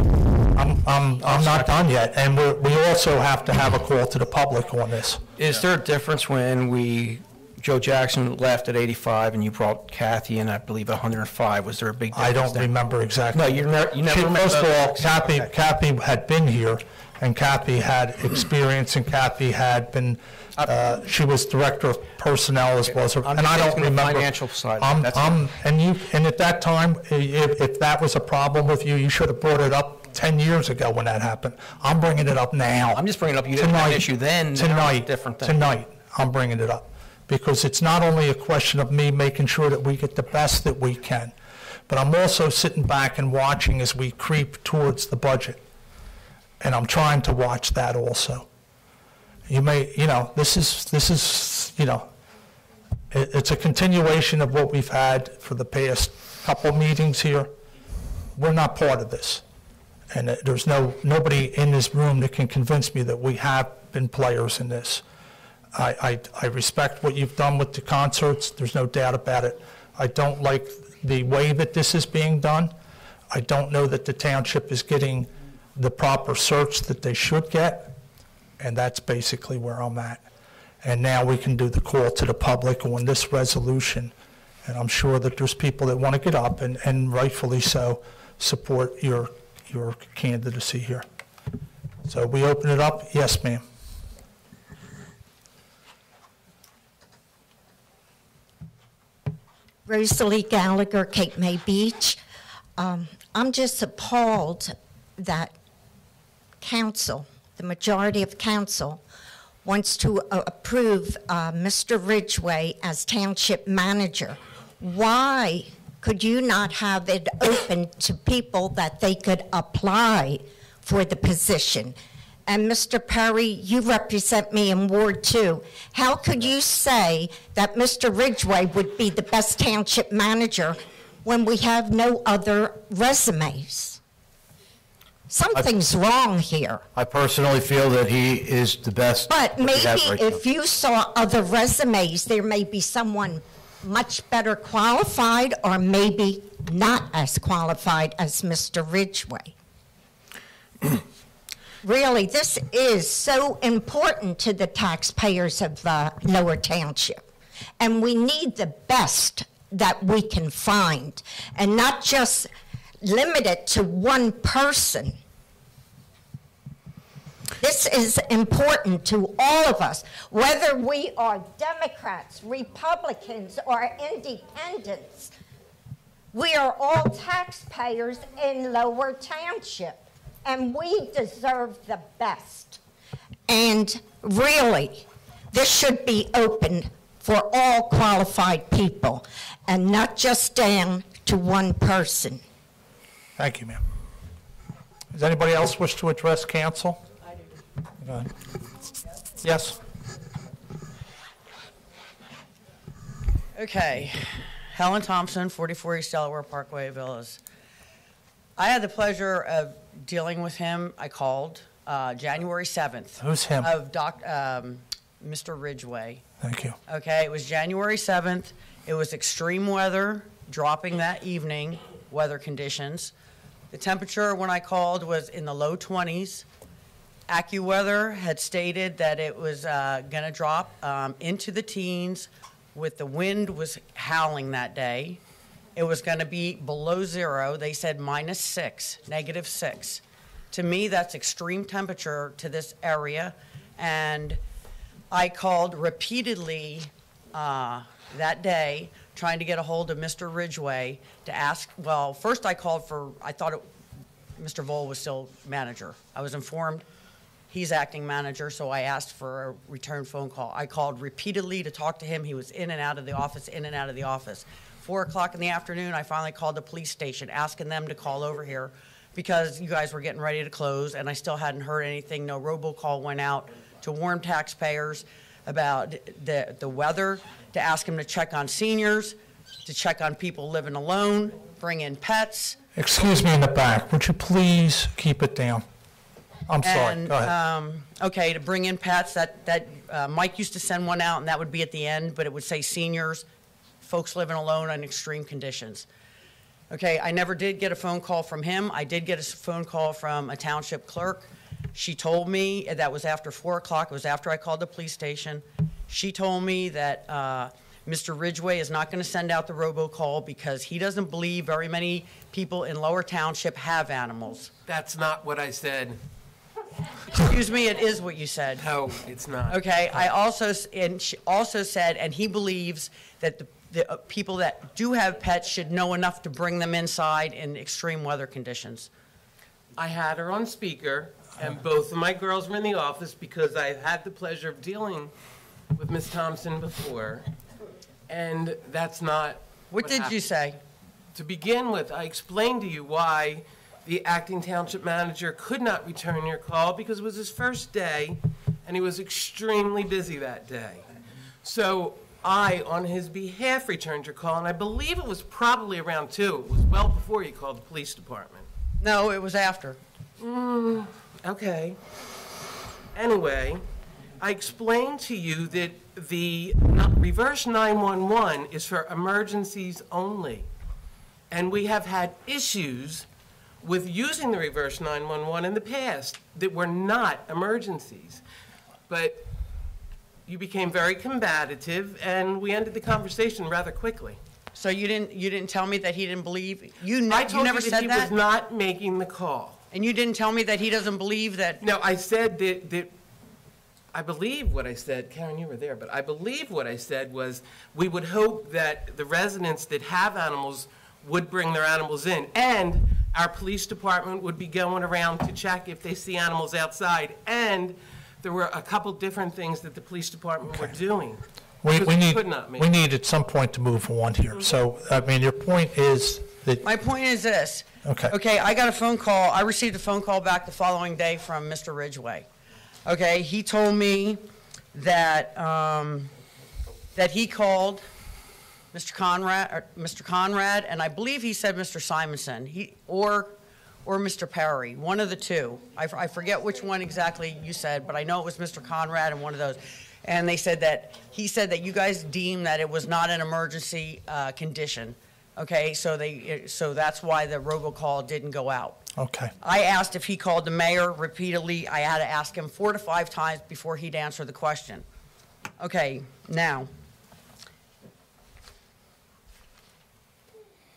I'm not done yet, and we also have to have a call to the public on this. Is there a difference when Joe Jackson left at 85 and you brought Kathy in, I believe, at 105? Was there a big difference? I don't remember exactly. No, you never met First of all, Okay. Kathy had been here, and Kathy had experience, and Kathy had been, she was director of personnel as well as, and I don't asking the remember. financial side. That's And at that time, if that was a problem with you, you should have brought it up 10 years ago when that happened. I'm bringing it up now. I'm just bringing it up, you didn't have an issue then, now it's a Tonight, different thing. tonight, I'm bringing it up. Because it's not only a question of me making sure that we get the best that we can, but I'm also sitting back and watching as we creep towards the budget. And I'm trying to watch that also. This is, it's a continuation of what we've had for the past couple meetings here. We're not part of this. And there's nobody in this room that can convince me that we have been players in this. I respect what you've done with the concerts. There's no doubt about it. I don't like the way that this is being done. I don't know that the township is getting the proper search that they should get, and that's basically where I'm at. And now we can do the call to the public on this resolution, and I'm sure that there's people that want to get up and rightfully so support your candidacy here. So we open it up? Yes, ma'am. Rosalie Gallagher, Cape May Beach. I'm just appalled that council, the majority of council, wants to approve Mr. Ridgway as township manager. Why could you not have it open to people that they could apply for the position? And Mr. Perry, you represent me in Ward 2. How could you say that Mr. Ridgway would be the best township manager when we have no other resumes? Something's wrong here. I personally feel that he is the best. But that we maybe have right if now. you saw other resumes, there may be someone much better qualified or maybe not as qualified as Mr. Ridgway. Really, this is so important to the taxpayers of Lower Township. And we need the best that we can find and not just limit it to one person. This is important to all of us, whether we are Democrats, Republicans, or independents. We are all taxpayers in Lower Township, and we deserve the best. And really, this should be open for all qualified people and not just down to one person. Thank you, ma'am. Does anybody else wish to address council? I do. Go ahead. Yes. Okay. Helen Thompson, 44 East Delaware Parkway, Villas. I had the pleasure of dealing with him. I called January 7th. Who's him? Of Mr. Ridgway. Thank you. Okay, it was January 7th. It was extreme weather, dropping that evening, weather conditions. The temperature when I called was in the low 20s. AccuWeather had stated that it was going to drop into the teens with the wind was howling that day. It was going to be below zero. They said -6, -6. To me, that's extreme temperature to this area. And I called repeatedly that day trying to get a hold of Mr. Ridgway to ask, well, first I called I thought Mr. Vole was still manager. I was informed he's acting manager, so I asked for a return phone call. I called repeatedly to talk to him. He was in and out of the office, in and out of the office. 4 o'clock in the afternoon, I finally called the police station, asking them to call over here because you guys were getting ready to close, and I still hadn't heard anything. No robocall went out to warn taxpayers about the weather, to ask them to check on seniors, to check on people living alone, bring in pets. Excuse me in the back. Would you please keep it down? I'm sorry. And, Go ahead. okay, to bring in pets, Mike used to send one out, and that would be at the end, but it would say seniors, folks living alone in extreme conditions. Okay, I never did get a phone call from him. I did get a phone call from a township clerk. She told me, that was after 4 o'clock, it was after I called the police station. She told me that Mr. Ridgway is not going to send out the robocall because he doesn't believe very many people in Lower Township have animals. That's not what I said. Excuse me, it is what you said. No, it's not. Okay, she also said, and he believes that the people that do have pets should know enough to bring them inside in extreme weather conditions. I had her on speaker, and both of my girls were in the office because I had the pleasure of dealing with Ms. Thompson before, and that's not What did you say? To begin with, I explained to you why the acting township manager could not return your call because it was his first day, and he was extremely busy that day. So I, on his behalf, returned your call, and I believe it was probably around 2. It was well before you called the police department. No, it was after. Okay. Anyway, I explained to you that the reverse 911 is for emergencies only. And we have had issues with using the reverse 911 in the past that were not emergencies. But you became very combative, and we ended the conversation rather quickly. So you didn't tell me that he didn't believe I told never you that said he that? was not making the call. And you didn't tell me that he doesn't believe that? No, I said that I believe what I said, Karen, you were there, but I believe what I said was we would hope that the residents that have animals would bring their animals in, and our police department would be going around to check if they see animals outside, and there were a couple different things that the police department were doing. We could not make. we need at some point to move on here. So, I mean, your point is that... My point is this. Okay. Okay, I got a phone call. I received a phone call back the following day from Mr. Ridgway. Okay, he told me that that he called Mr. Conrad, and I believe he said Mr. Simonson, or Mr. Perry, one of the two. I forget which one exactly you said, but I know it was Mr. Conrad and one of those. And he said that you guys deemed that it was not an emergency condition. Okay, so that's why the robocall didn't go out. Okay. I asked if he called the mayor repeatedly. I had to ask him 4 to 5 times before he'd answer the question. Okay, now,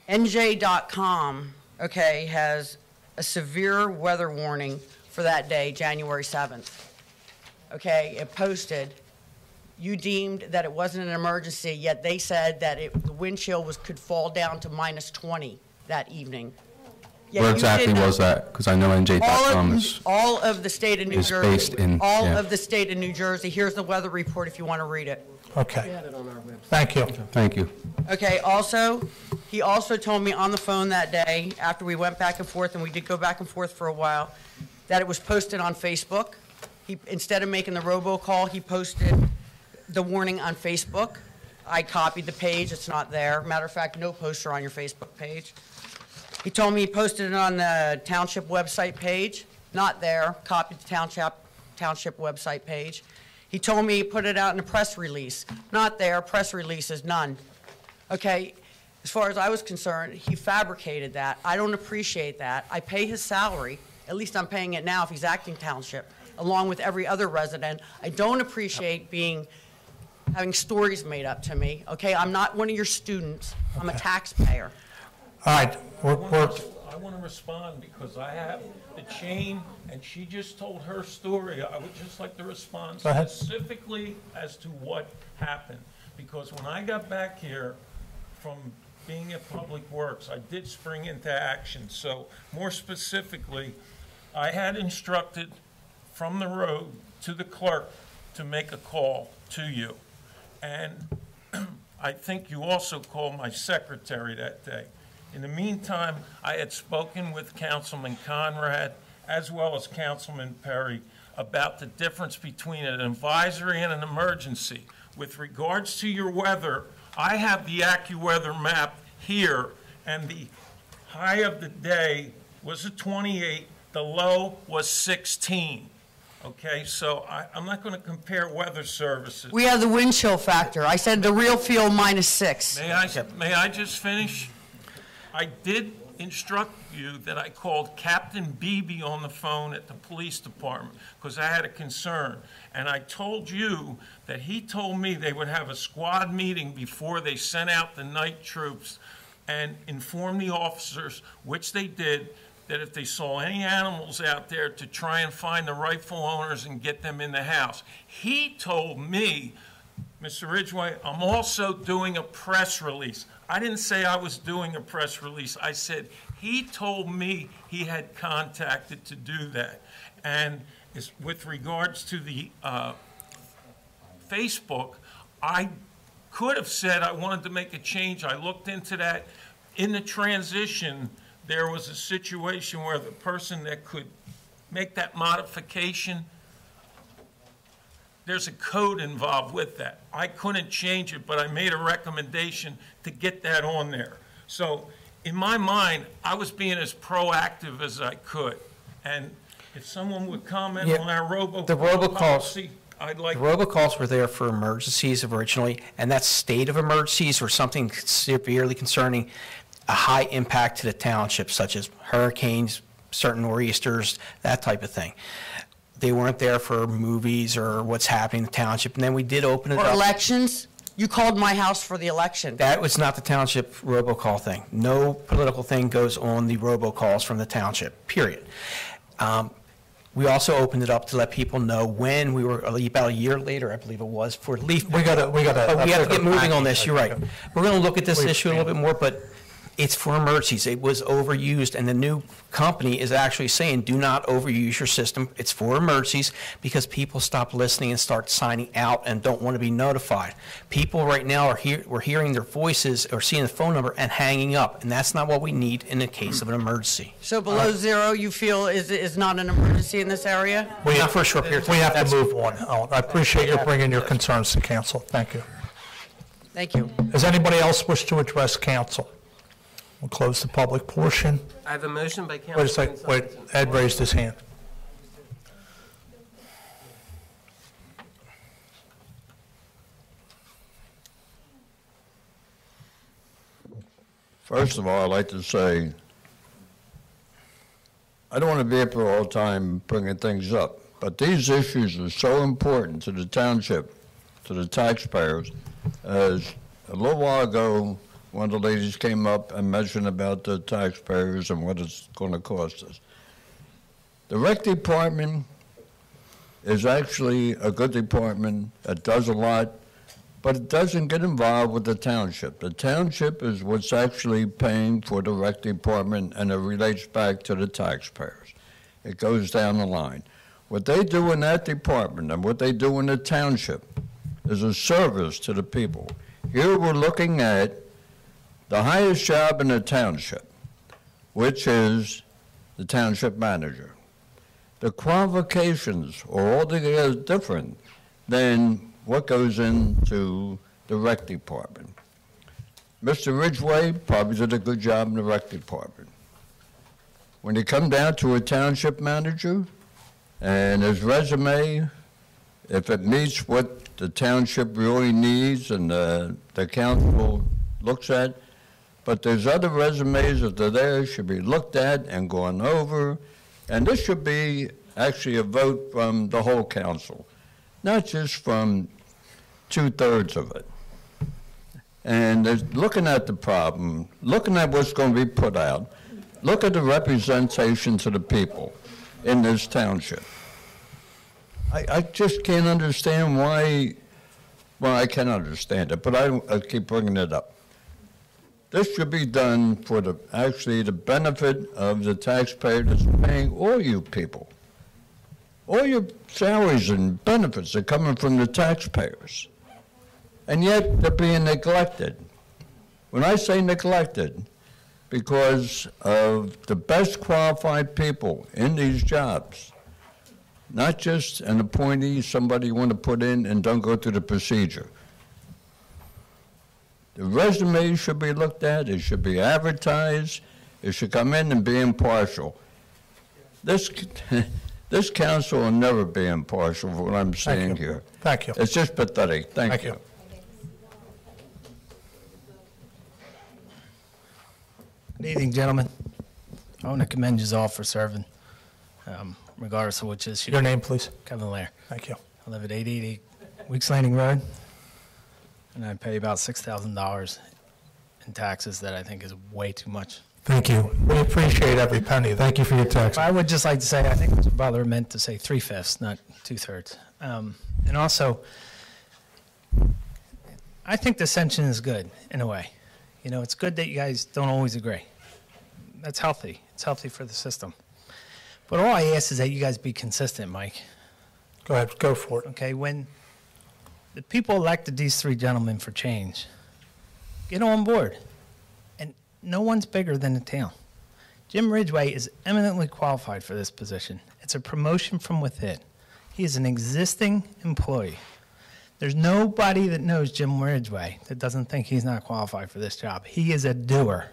NJ.com, okay, has a severe weather warning for that day, January 7th. Okay, it posted, you deemed that it wasn't an emergency, yet they said that the wind chill could fall down to -20 that evening. Yet Where you exactly did not- was that? Because I know NJ.com is... all of the state of New is Jersey. based in- all yeah. of the state of New Jersey. Here's the weather report if you want to read it. Okay. Thank you. Thank you. Okay, he also told me on the phone that day, after we went back and forth, and we did go back and forth for a while, that it was posted on Facebook. Instead of making the robocall, he posted the warning on Facebook. I copied the page, it's not there. Matter of fact, no poster on your Facebook page. He told me he posted it on the township website page, not there, copied the township website page. He told me he put it out in a press release. Not there, press release is none. Okay, as far as I was concerned, he fabricated that. I don't appreciate that. I pay his salary, at least I'm paying it now if he's acting township, along with every other resident. I don't appreciate having stories made up to me, okay? I'm not one of your students. I'm a taxpayer. All right, I want to respond because I have the chain, and she just told her story. I would just like to respond specifically as to what happened. Because when I got back here from being at Public Works, I did spring into action. So more specifically, I had instructed from the road to the clerk to make a call to you. And I think you also called my secretary that day. In the meantime, I had spoken with Councilman Conrad as well as Councilman Perry about the difference between an advisory and an emergency. With regards to your weather, I have the AccuWeather map here, and the high of the day was a 28, the low was 16. Okay, so I'm not going to compare weather services. We have the wind chill factor. I said the real feel -6. May I just finish? I did instruct you that I called Captain Beebe on the phone at the police department because I had a concern. And I told you that he told me they would have a squad meeting before they sent out the night troops and inform the officers, which they did, that if they saw any animals out there to try and find the rightful owners and get them in the house. He told me, Mr. Ridgway, I'm also doing a press release. I didn't say I was doing a press release. I said he told me he had contacted to do that. And with regards to the Facebook, I could have said I wanted to make a change. I looked into that. In the transition, there was a situation where the person that could make that modification, there's a code involved with that. I couldn't change it, but I made a recommendation to get that on there. So in my mind, I was being as proactive as I could. And if someone would comment on our robocall policy, I'd like... The robocalls were there for emergencies originally, and that's state of emergencies or something severely concerning a high impact to the township, such as hurricanes, certain nor'easters, that type of thing. They weren't there for movies or what's happening in the township. And then we did open it up. Or elections? You called my house for the election. That was not the township robocall thing. No political thing goes on the robocalls from the township, period. We also opened it up to let people know when we were about a year later, I believe it was, for leaf. We got to get moving on this. You're right. We're going to look at this issue a little bit more, but it's for emergencies. It was overused, and the new company is actually saying, do not overuse your system. It's for emergencies because people stop listening and start signing out and don't want to be notified. People right now we're hearing their voices or seeing the phone number and hanging up, and that's not what we need in the case of an emergency. So below zero, you feel is not an emergency in this area? Not for a short period of time. We have to move on. I appreciate you bringing your concerns to council. Thank you. Thank you. Does anybody else wish to address council? We'll close the public portion. I have a motion by Wait a Councilman second. Wait, Ed raised his hand. First of all, I'd like to say, I don't want to be up here all the time bringing things up, but these issues are so important to the township, to the taxpayers. As a little while ago, one of the ladies came up and mentioned about the taxpayers and what it's going to cost us. The rec department is actually a good department. It does a lot, but it doesn't get involved with the township. The township is what's actually paying for the rec department, and it relates back to the taxpayers. It goes down the line. What they do in that department and what they do in the township is a service to the people. Here we're looking at the highest job in the township, which is the township manager. The qualifications are altogether different than what goes into the rec department. Mr. Ridgway probably did a good job in the rec department. When you come down to a township manager and his resume if it meets what the township really needs and the council looks at. But there's other resumes that are there, should be looked at and gone over. And this should be actually a vote from the whole council, not just from 2/3 of it. And looking at the problem, looking at what's going to be put out, look at the representation to the people in this township. I just can't understand why, well, I can understand it, but I keep bringing it up. This should be done for actually the benefit of the taxpayer that's paying all you people. All your salaries and benefits are coming from the taxpayers. And yet they're being neglected. When I say neglected, because of the best qualified people in these jobs, not just an appointee, somebody you want to put in and don't go through the procedure. The resume should be looked at, it should be advertised, it should come in and be impartial. This council will never be impartial for what I'm saying here. Thank you. It's just pathetic. Thank you. Good evening, gentlemen. I want to commend you all for serving, regardless of which issue. Your name, please. Kevin Lair. Thank you. I live at 888 Weeks Landing Road, and I pay about $6,000 in taxes that I think is way too much. Thank you. We appreciate every penny. Thank you for your tax. I would just like to say, I think Mr. Butler meant to say 3/5, not 2/3. And also, I think dissension is good, in a way. You know, it's good that you guys don't always agree. That's healthy. It's healthy for the system. But all I ask is that you guys be consistent, Mike. Go ahead, go for it. Okay, when the people elected these three gentlemen for change, get on board. And no one's bigger than the town. Jim Ridgway is eminently qualified for this position. It's a promotion from within. He is an existing employee. There's nobody that knows Jim Ridgway that doesn't think he's not qualified for this job. He is a doer.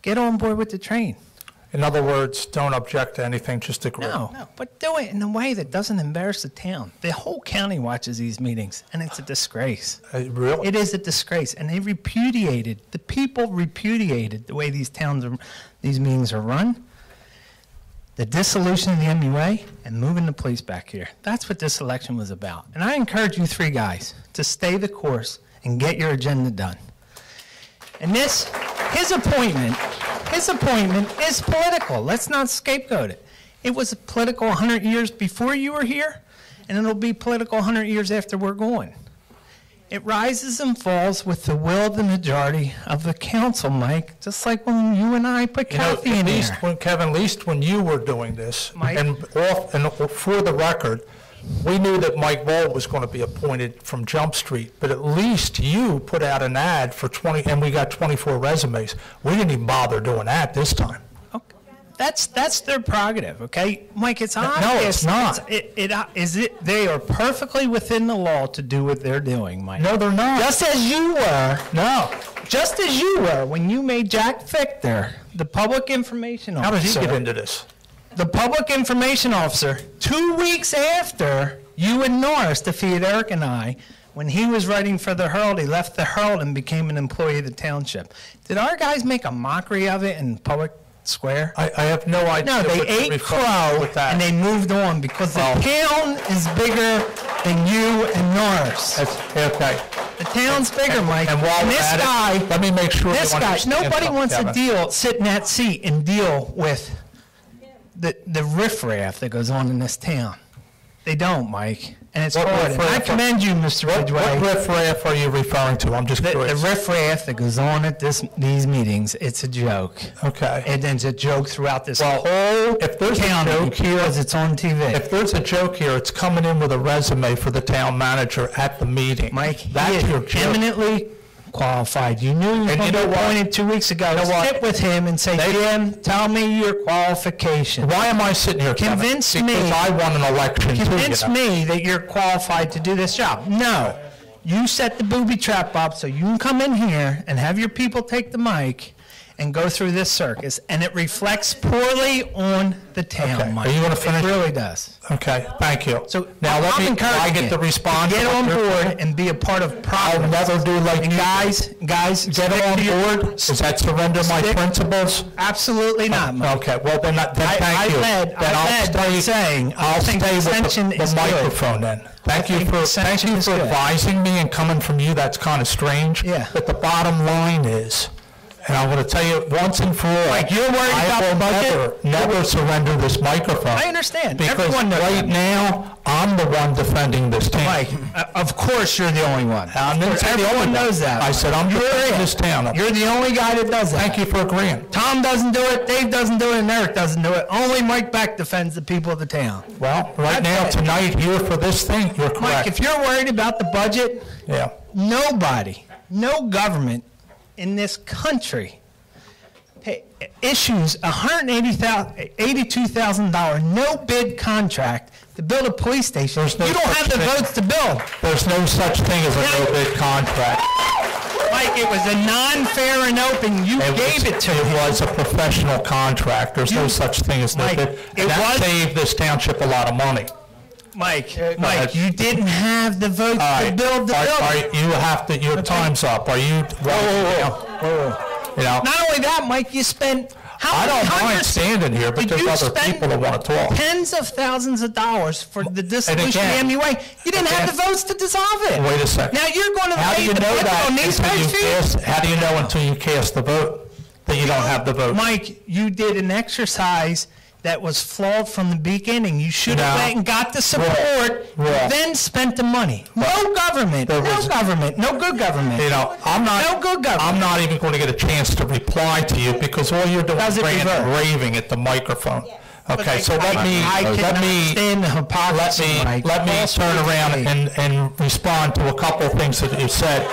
Get on board with the train. In other words, don't object to anything, just agree. No, but do it in a way that doesn't embarrass the town. The whole county watches these meetings, and it's a disgrace. Really? It is a disgrace, and the people repudiated the way these meetings are run, the dissolution of the MUA, and moving the police back here. That's what this election was about. And I encourage you three guys to stay the course and get your agenda done. And his appointment is political. Let's not scapegoat it. It was political 100 years before you were here, and it'll be political 100 years after we're gone. It rises and falls with the will of the majority of the council, Mike, just like when you and I put Kathy in there. Kevin, at least when you were doing this, and for the record, we knew that Mike Ball was going to be appointed from Jump Street, but at least you put out an ad for 20, and we got 24 resumes. We didn't even bother doing that this time. Okay. That's their prerogative, okay? Mike, it's obvious. No, it's not. They are perfectly within the law to do what they're doing, Mike. No, they're not. Just as you were. No. Just as you were when you made Jack Fichter the public information officer. How did he get into this? The public information officer, 2 weeks after you and Norris defeated Eric and I, when he was writing for the Herald, he left the Herald and became an employee of the township. Did our guys make a mockery of it in public square? I have no idea. No, they ate crow and they moved on because the town is bigger than you and Norris. Okay. The town's bigger, Mike. And while this guy, let me make sure. This guy, nobody wants to sit in that seat and deal with the riffraff that goes on in this town. They don't, Mike. And it's hard. And I commend you, Mr. Ridgway. What riffraff are you referring to? I'm just curious. The riffraff that goes on at these meetings, it's a joke. Okay. And it's a joke throughout this whole if there's county a joke here, because it's on TV. If there's a joke here, it's coming in with a resume for the town manager at the meeting. Mike, that's your joke. Eminently qualified. You knew you were going to be appointed 2 weeks ago. Sit with him and say, Jim, tell me your qualifications. Why am I sitting here, Kevin? Convince me. Because I won an election too. Convince me that you're qualified to do this job. No. You set the booby trap up so you can come in here and have your people take the mic and go through this circus, and it reflects poorly on the town, Okay. Mike. Are you gonna finish? It really does. Okay, thank you. So now let I'm me, I encouraging get you to respond. to get to on what you're board saying? and be a part of I'll progress. never do like And you. guys, Get stick on to your- board? Does that surrender my stick- principles? Absolutely not, Mike. Okay, well, then thank you. Then by saying, I I'll think stay with dissension the is good. microphone then. Thank you think for dissension is good. advising me, and coming from you, that's kind of strange. Yeah. But the bottom line is, and I'm going to tell you once and for all, Mike, you're worried about the budget? I will never surrender this microphone. I understand. Because Everyone knows right that. now, I'm the one defending this town. Mike, of course you're the only one. Everyone knows that. I said, I'm defending this town. You're the only guy that does that. Thank you for agreeing. Tom doesn't do it, Dave doesn't do it, and Eric doesn't do it. Only Mike Beck defends the people of the town. Well, right now, tonight, here for this thing, you're correct. Mike, if you're worried about the budget, Yeah. nobody, no government in this country issues $182,000 no bid contract to build a police station. There's no you don't such have the thing. votes to build. There's no such thing as a no-bid contract. Mike, it was a non-fair and open. You gave it to It him. was a professional contract. There's no such thing as Mike, no-bid. it That was- saved this township a lot of money. Mike, ahead. you didn't have the votes All to right. build the building. You have to, your time's up. Are you? You know, Not only that, Mike, you spent I don't mind standing here, but Did there's you other spend people that want to talk. tens of thousands of dollars for the dissolution again- of the MUA. You didn't have the votes to dissolve it. Wait a second. Now you're going to How do pay you the know budget that on these until you guys' feet? how do you know until you cast the vote that you don't have the vote? Mike, you did an exercise that was flawed from the beginning. You should have No. went and got the support, Wrong. then spent the money. No government, no government, no good government. You know, I'm not. No good government. I'm not even going to get a chance to reply to you because all you're doing Does is it ranting and reverse? raving at the microphone. Okay, But so let me I cannot stand the hypocrisy, Mike. let me turn around and respond to a couple of things that you said.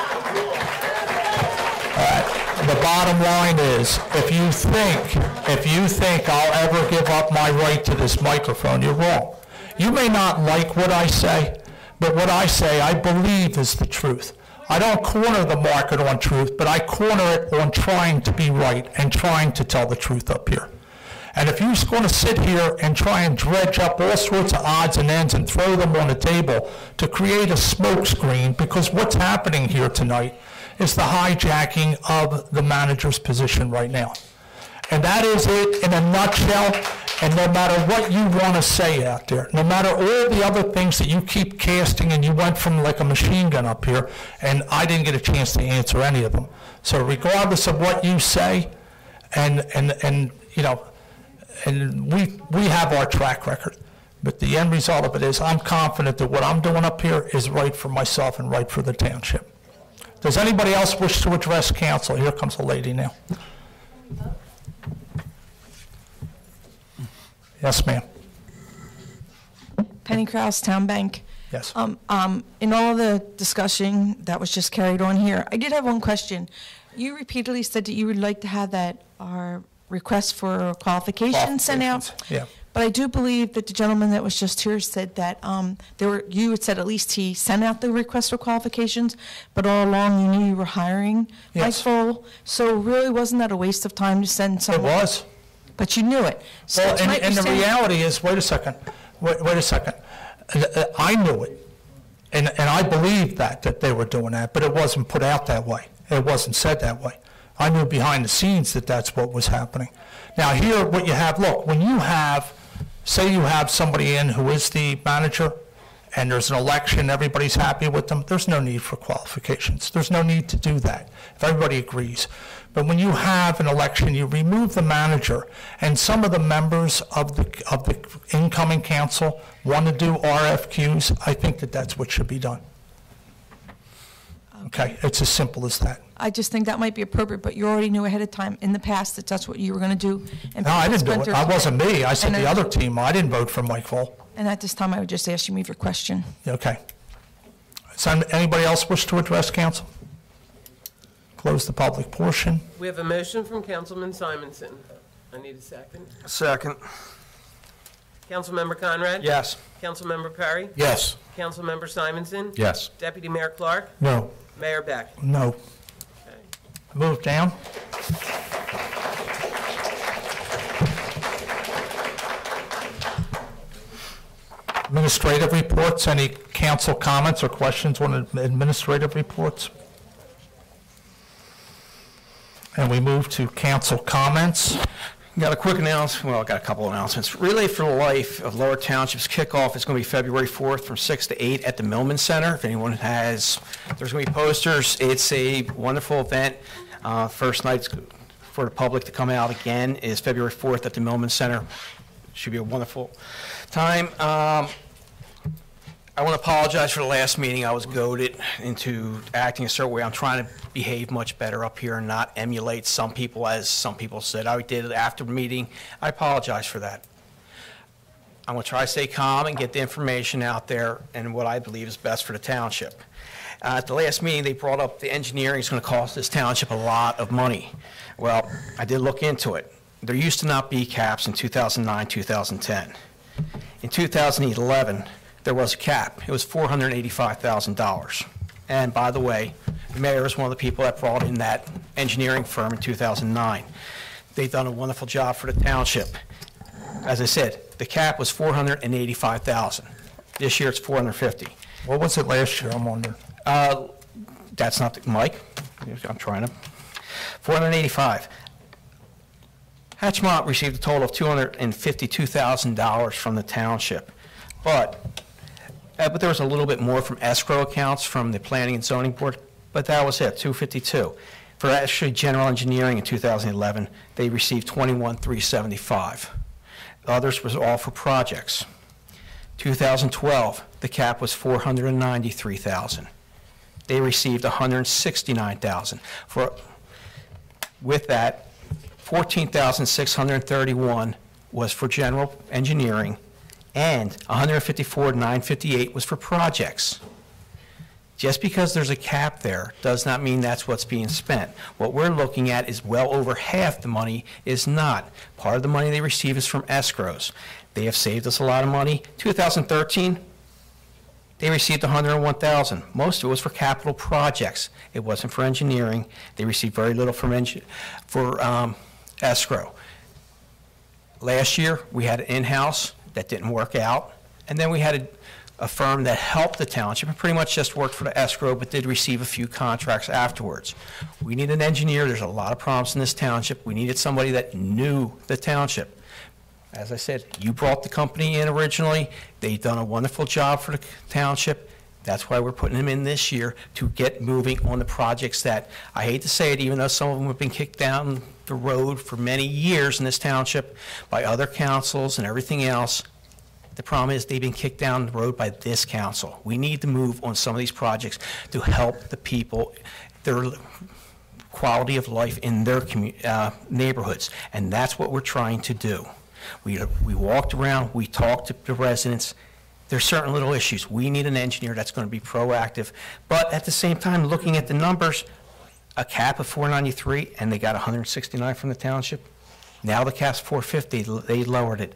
The bottom line is, if you think I'll ever give up my right to this microphone, you're wrong. You may not like what I say, but what I say, I believe is the truth. I don't corner the market on truth, but I corner it on trying to be right and trying to tell the truth up here. And if you're just going to sit here and try and dredge up all sorts of odds and ends and throw them on the table to create a smokescreen, because what's happening here tonight is the hijacking of the manager's position right now. And that is it in a nutshell. And no matter what you want to say out there, no matter all the other things that you keep casting, and you went from like a machine gun up here, and I didn't get a chance to answer any of them. So regardless of what you say, and you know, and we have our track record. But the end result of it is I'm confident that what I'm doing up here is right for myself and right for the township. Does anybody else wish to address council? Here comes a lady now. Yes, ma'am. Penny Krause, Town Bank. Yes. In all the discussion that was just carried on here, I did have one question. You repeatedly said that you would like to have that our request for qualifications sent out. Yeah. But I do believe that the gentleman that was just here said that you had said at least he sent out the request for qualifications, but all along you knew you were hiring Mike Yes. Fole. So really, wasn't that a waste of time to send someone? It was. But you knew it. So Well, tonight and you're the saying- reality is, wait a second. I knew it, and I believed that they were doing that, but it wasn't put out that way. It wasn't said that way. I knew behind the scenes that that's what was happening. Now here, what you have, look, when you have, say you have somebody in who is the manager, and there's an election, everybody's happy with them, there's no need for qualifications. There's no need to do that, if everybody agrees. But when you have an election, you remove the manager, and some of the members of the incoming council want to do RFQs, I think that that's what should be done. Okay, it's as simple as that. I just think that might be appropriate, but you already knew ahead of time in the past that that's what you were going to do. And No, I people didn't do spent it. their I wasn't me. I said And the I- other team. I didn't vote for Mike Fole. And at this time, I would just ask you to move your question. Okay. Does anybody else wish to address council? Close the public portion. We have a motion from Councilman Simonson. I need a second. Second. Councilmember Conrad? Yes. Councilmember Perry? Yes. Councilmember Simonson? Yes. Deputy Mayor Clark? No. Mayor Beck? No. Move down. Administrative reports, any council comments or questions on administrative reports? And we move to council comments. Got a quick announcement, well, I got a couple announcements. Relay for the Life of Lower Township's kickoff is going to be February 4th from 6 to 8 at the Millman Center. If anyone has, there's going to be posters. It's a wonderful event. First night for the public to come out again is February 4th at the Millman Center. Should be a wonderful time. I want to apologize for the last meeting. I was goaded into acting a certain way. I'm trying to behave much better up here and not emulate some people, as some people said I did after the meeting. I apologize for that. I'm going to try to stay calm and get the information out there and what I believe is best for the township. At the last meeting, they brought up the engineering is going to cost this township a lot of money. Well, I did look into it. There used to not be caps in 2009, 2010. In 2011, there was a cap. It was $485,000. And by the way, the mayor is one of the people that brought in that engineering firm in 2009. They've done a wonderful job for the township. As I said, the cap was $485,000. This year it's $450,000. What was it last year? I'm wondering. That's not the, Mike. I'm trying to. $485,000. Hatchmont received a total of $252,000 from the township, but there was a little bit more from escrow accounts from the Planning and Zoning Board, but that was it, $252,000. For actually general engineering in 2011, they received $21,375. The others was all for projects. 2012, the cap was $493,000. They received $169,000. With that, $14,631 was for general engineering, and $154,958 was for projects. Just because there's a cap there does not mean that's what's being spent. What we're looking at is well over half the money is not. Part of the money they receive is from escrows. They have saved us a lot of money. 2013, they received $101,000. Most of it was for capital projects. It wasn't for engineering. They received very little from escrow. Last year, we had an in-house that didn't work out, and then we had a firm that helped the township and pretty much just worked for the escrow but did receive a few contracts afterwards. We need an engineer. There's a lot of problems in this township. We needed somebody that knew the township. As I said, you brought the company in originally. They've done a wonderful job for the township. That's why we're putting them in this year to get moving on the projects that, I hate to say it, even though some of them have been kicked down the road for many years in this township by other councils and everything else. The problem is they've been kicked down the road by this council. We need to move on some of these projects to help the people, their quality of life in their neighborhoods, and that's what we're trying to do. We walked around, we talked to the residents. There's certain little issues. We need an engineer that's going to be proactive, but at the same time, looking at the numbers, a cap of $493, and they got $169 from the township. Now the cap's $450. They lowered it.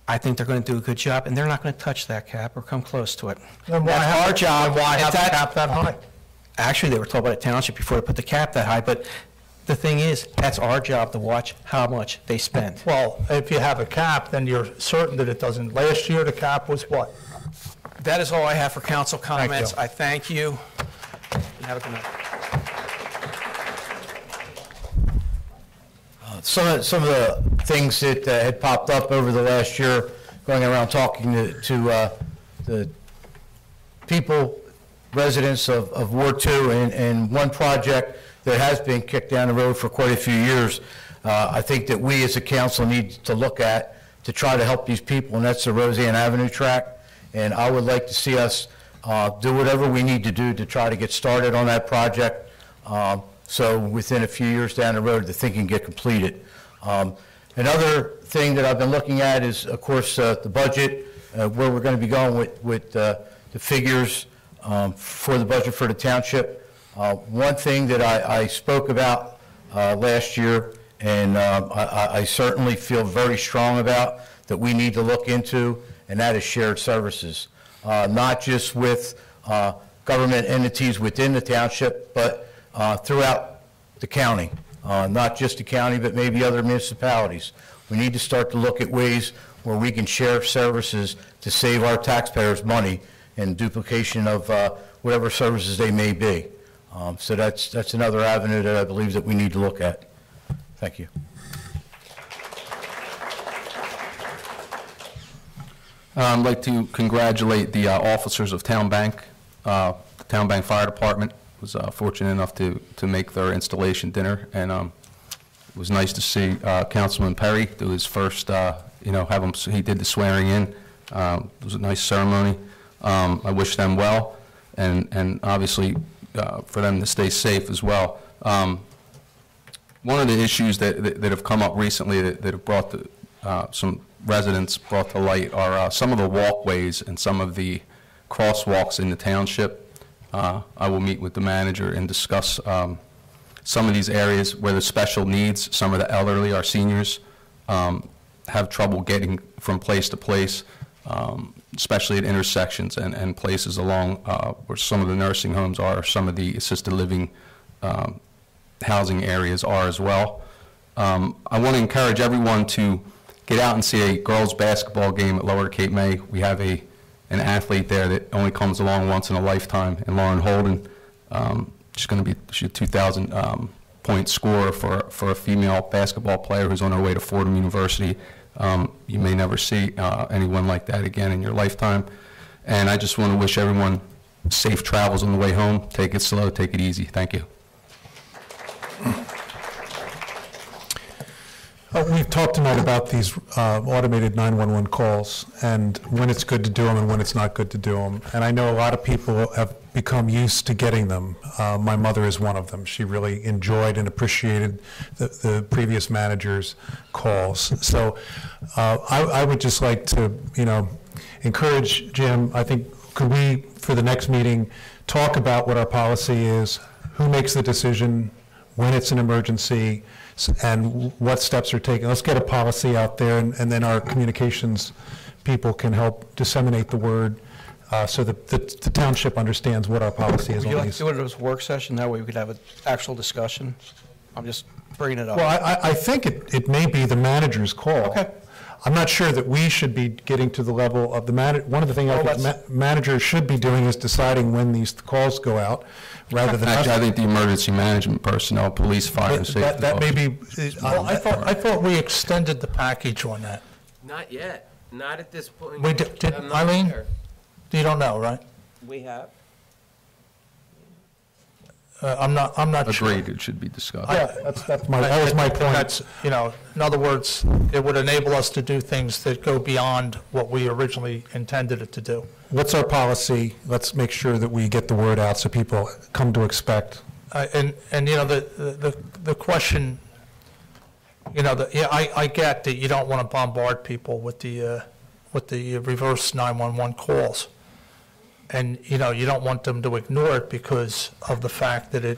I think they're going to do a good job, and they're not going to touch that cap or come close to it. Then why That's our job. Why have the cap that high? Actually, they were told by the township before they put the cap that high, but the thing is, that's our job to watch how much they spend. Well, if you have a cap, then you're certain that it doesn't. Last year, the cap was what? That is all I have for council comments. Thank you. I thank you. And have a good night. Some of the things that had popped up over the last year, going around talking to the people, residents of Ward 2, and one project that has been kicked down the road for quite a few years, I think that we as a council need to look at to try to help these people, and that's the Roseanne Avenue tract. And I would like to see us do whatever we need to do to try to get started on that project. So within a few years down the road, the thing can get completed. Another thing that I've been looking at is, of course, the budget, where we're going to be going with the figures for the budget for the township. One thing that I spoke about last year, and I certainly feel very strong about, that we need to look into, and that is shared services. Not just with government entities within the township, but throughout the county, not just the county, but maybe other municipalities. We need to start to look at ways where we can share services to save our taxpayers money and duplication of whatever services they may be. So that's another avenue that I believe that we need to look at. Thank you. I'd like to congratulate the officers of Town Bank. The Town Bank Fire Department was fortunate enough to make their installation dinner, and it was nice to see Councilman Perry do his first, have him, he did the swearing in. It was a nice ceremony. I wish them well, and obviously for them to stay safe as well. One of the issues that have come up recently that have brought some residents brought to light are some of the walkways and some of the crosswalks in the township. I will meet with the manager and discuss some of these areas where the special needs, some of the elderly, our seniors, have trouble getting from place to place, especially at intersections and places along where some of the nursing homes are, some of the assisted living housing areas are as well. I want to encourage everyone to get out and see a girls' basketball game at Lower Cape May. We have an athlete there that only comes along once in a lifetime, and Lauren Holden. She's going to be a 2,000 point scorer for a female basketball player who's on her way to Fordham University. You may never see anyone like that again in your lifetime. And I just want to wish everyone safe travels on the way home. Take it slow, take it easy. Thank you. We've talked tonight about these automated 911 calls and when it's good to do them and when it's not good to do them. And I know a lot of people have become used to getting them. My mother is one of them. She really enjoyed and appreciated the previous manager's calls. So I would just like to, encourage Jim. I think could we, for the next meeting, talk about what our policy is, who makes the decision, when it's an emergency, and what steps are taken. Let's get a policy out there, and then our communications people can help disseminate the word so that the township understands what our policy is. Would you like to do it as a work session? That way we could have an actual discussion. I'm just bringing it up. Well, I think it may be the manager's call. Okay. I'm not sure that we should be getting to the level of the manager. One of the things I think manager should be doing is deciding when these calls go out, rather than Actually, I think the emergency management personnel, police, fire, and safety. That may be. Well, I thought we extended the package on that. Not yet. Not at this point. We did, I'm not Eileen? sure. You don't know, right? We have. I'm not sure. Agreed, it should be discussed. Yeah, that was my point. That's, in other words, it would enable us to do things that go beyond what we originally intended it to do. What's our policy? Let's make sure that we get the word out so people come to expect. And the question, I get that you don't want to bombard people with the reverse 911 calls. And, you don't want them to ignore it because of the fact that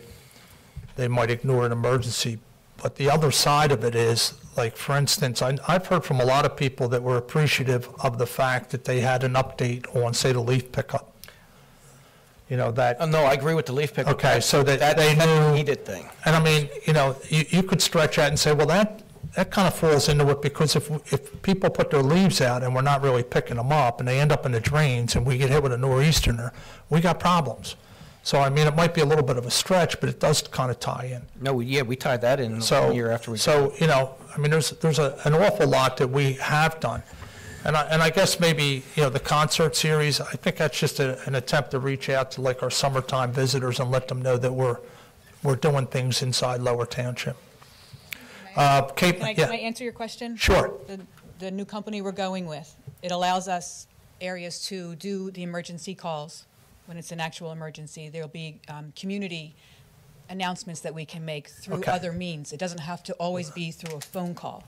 they might ignore an emergency. But the other side of it is, like, for instance, I've heard from a lot of people that were appreciative of the fact that they had an update on, say, the leaf pickup. That. No, I agree with the leaf pickup. Okay, so that they that's knew. a needed thing. And I mean, you could stretch that and say, well, that kind of falls into it, because if people put their leaves out and we're not really picking them up and they end up in the drains and we get hit with a nor'easterner, we got problems. So, I mean, it might be a little bit of a stretch, but it does kind of tie in. No, we tied that in So, a year after we. So, I mean, there's an awful lot that we have done. And I guess maybe, the concert series, I think that's just an attempt to reach out to, like, our summertime visitors and let them know that we're doing things inside Lower Township. Kate, Can I answer your question? Sure. The new company we're going with, it allows us areas to do the emergency calls when it's an actual emergency. There'll be community announcements that we can make through other means. It doesn't have to always be through a phone call.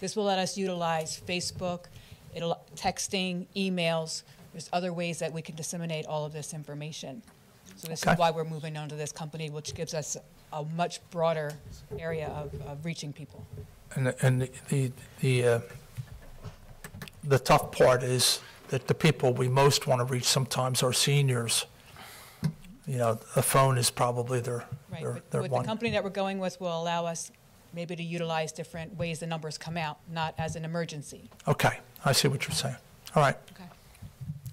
This will let us utilize Facebook, texting, emails. There's other ways that we can disseminate all of this information. So this is why we're moving on to this company, which gives us a much broader area of reaching people. And the tough part is that the people we most want to reach sometimes are seniors. A phone is probably their Right, but one. the company that we're going with will allow us maybe to utilize different ways the numbers come out, not as an emergency. Okay, I see what you're saying. All right. Okay.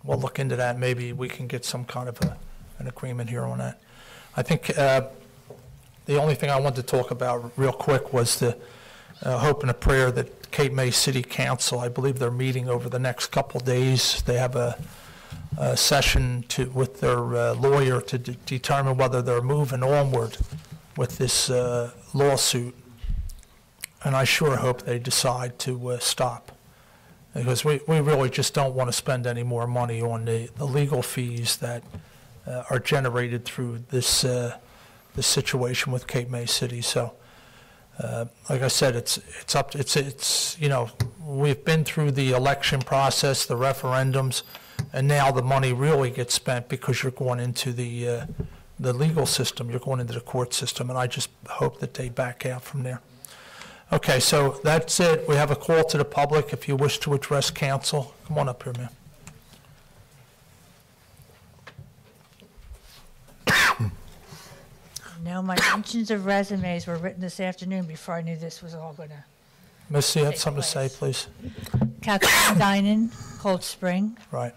We'll look into that. Maybe we can get some kind of an agreement here on that. I think the only thing I wanted to talk about real quick was the hope and a prayer that Cape May City Council, I believe they're meeting over the next couple days. They have a session with their lawyer to determine whether they're moving onward with this lawsuit. And I sure hope they decide to stop, because we really just don't want to spend any more money on the legal fees that are generated through this situation with Cape May City. So, like I said, it's you know, we've been through the election process, the referendums, and now the money really gets spent because you're going into the legal system, you're going into the court system, and I just hope that they back out from there. Okay, so that's it. We have a call to the public. If you wish to address council, come on up here, ma'am. No, my mentions of resumes were written this afternoon before I knew this was all going to. Missy, you had something to say, please? Kathleen Dinan, Cold Spring. Right.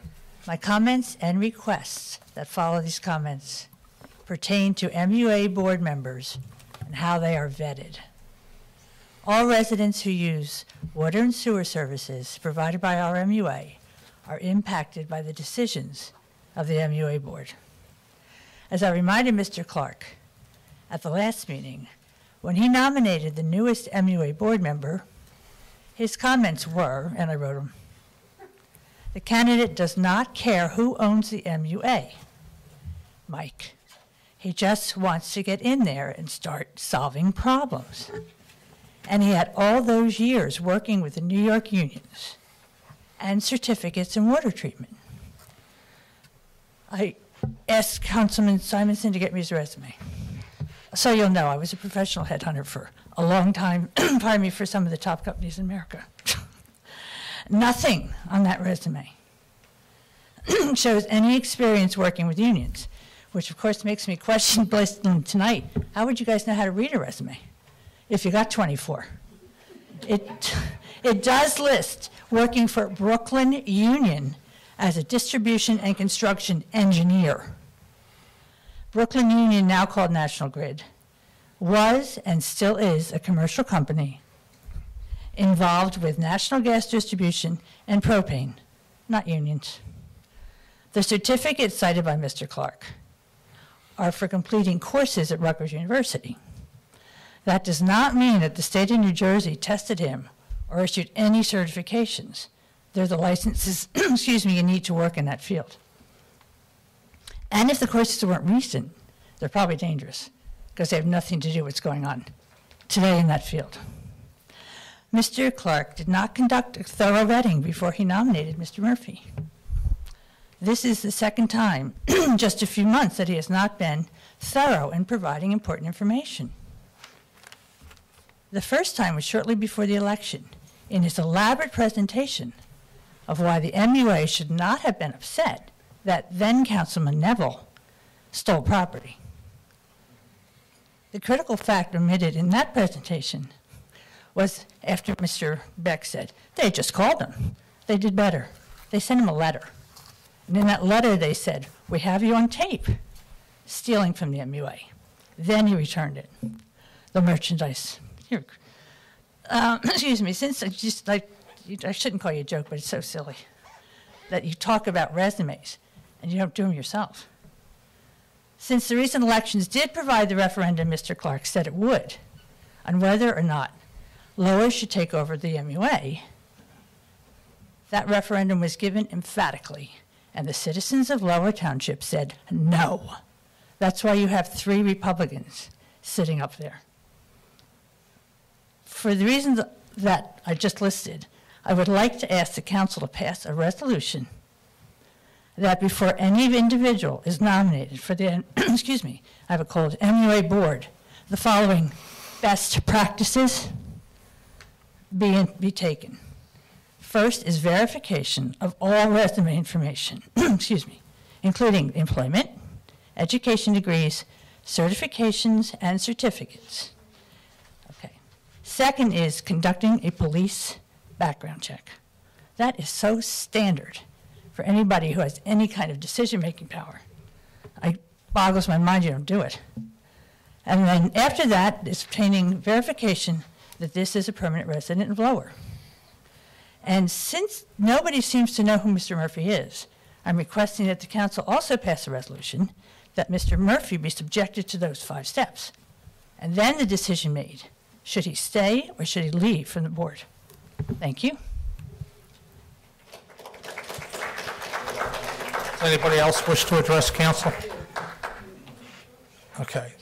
My comments and requests that follow these comments pertain to MUA board members and how they are vetted. All residents who use water and sewer services provided by our MUA are impacted by the decisions of the MUA board. As I reminded Mr. Clark at the last meeting, when he nominated the newest MUA board member, his comments were, and I wrote them, the candidate does not care who owns the MUA, Mike. He just wants to get in there and start solving problems. And he had all those years working with the New York unions and certificates in water treatment. I asked Councilman Simonson to get me his resume. So you'll know I was a professional headhunter for a long time, pardon me, for some of the top companies in America. Nothing on that resume shows any experience working with unions, which of course makes me question, listening tonight, how would you guys know how to read a resume if you got 24? It does list working for Brooklyn Union as a distribution and construction engineer. Brooklyn Union, now called National Grid, was and still is a commercial company involved with national gas distribution and propane, not unions. The certificates cited by Mr. Clark are for completing courses at Rutgers University. That does not mean that the state of New Jersey tested him or issued any certifications. They're the licenses, excuse me, you need to work in that field. And if the courses weren't recent, they're probably dangerous because they have nothing to do with what's going on today in that field. Mr. Clark did not conduct a thorough vetting before he nominated Mr. Murphy. This is the second time, just a few months, that he has not been thorough in providing important information. The first time was shortly before the election, in his elaborate presentation of why the MUA should not have been upset that then-Councilman Neville stole property. The critical fact omitted in that presentation was after Mr. Beck said, they just called him. They did better. They sent him a letter. And in that letter they said, we have you on tape stealing from the MUA. Then he returned it. The merchandise. Here. Excuse me, since I shouldn't call you a joke, but it's so silly that you talk about resumes and you don't do them yourself. Since the recent elections did provide the referendum Mr. Clark said it would on whether or not Lower should take over the MUA, that referendum was given emphatically, and the citizens of Lower Township said no. That's why you have 3 Republicans sitting up there. For the reasons that I just listed, I would like to ask the council to pass a resolution that before any individual is nominated for the, excuse me, I have it called MUA board, the following best practices be taken. First is verification of all resume information, excuse me, including employment, education degrees, certifications, and certificates. Okay. Second is conducting a police background check. That is so standard for anybody who has any kind of decision-making power. It boggles my mind you don't do it. And then after that is obtaining verification that this is a permanent resident of Lower. And since nobody seems to know who Mr. Murphy is, I'm requesting that the council also pass a resolution that Mr. Murphy be subjected to those 5 steps. And then the decision made. Should he stay or should he leave from the board? Thank you. Does anybody else wish to address council? Okay.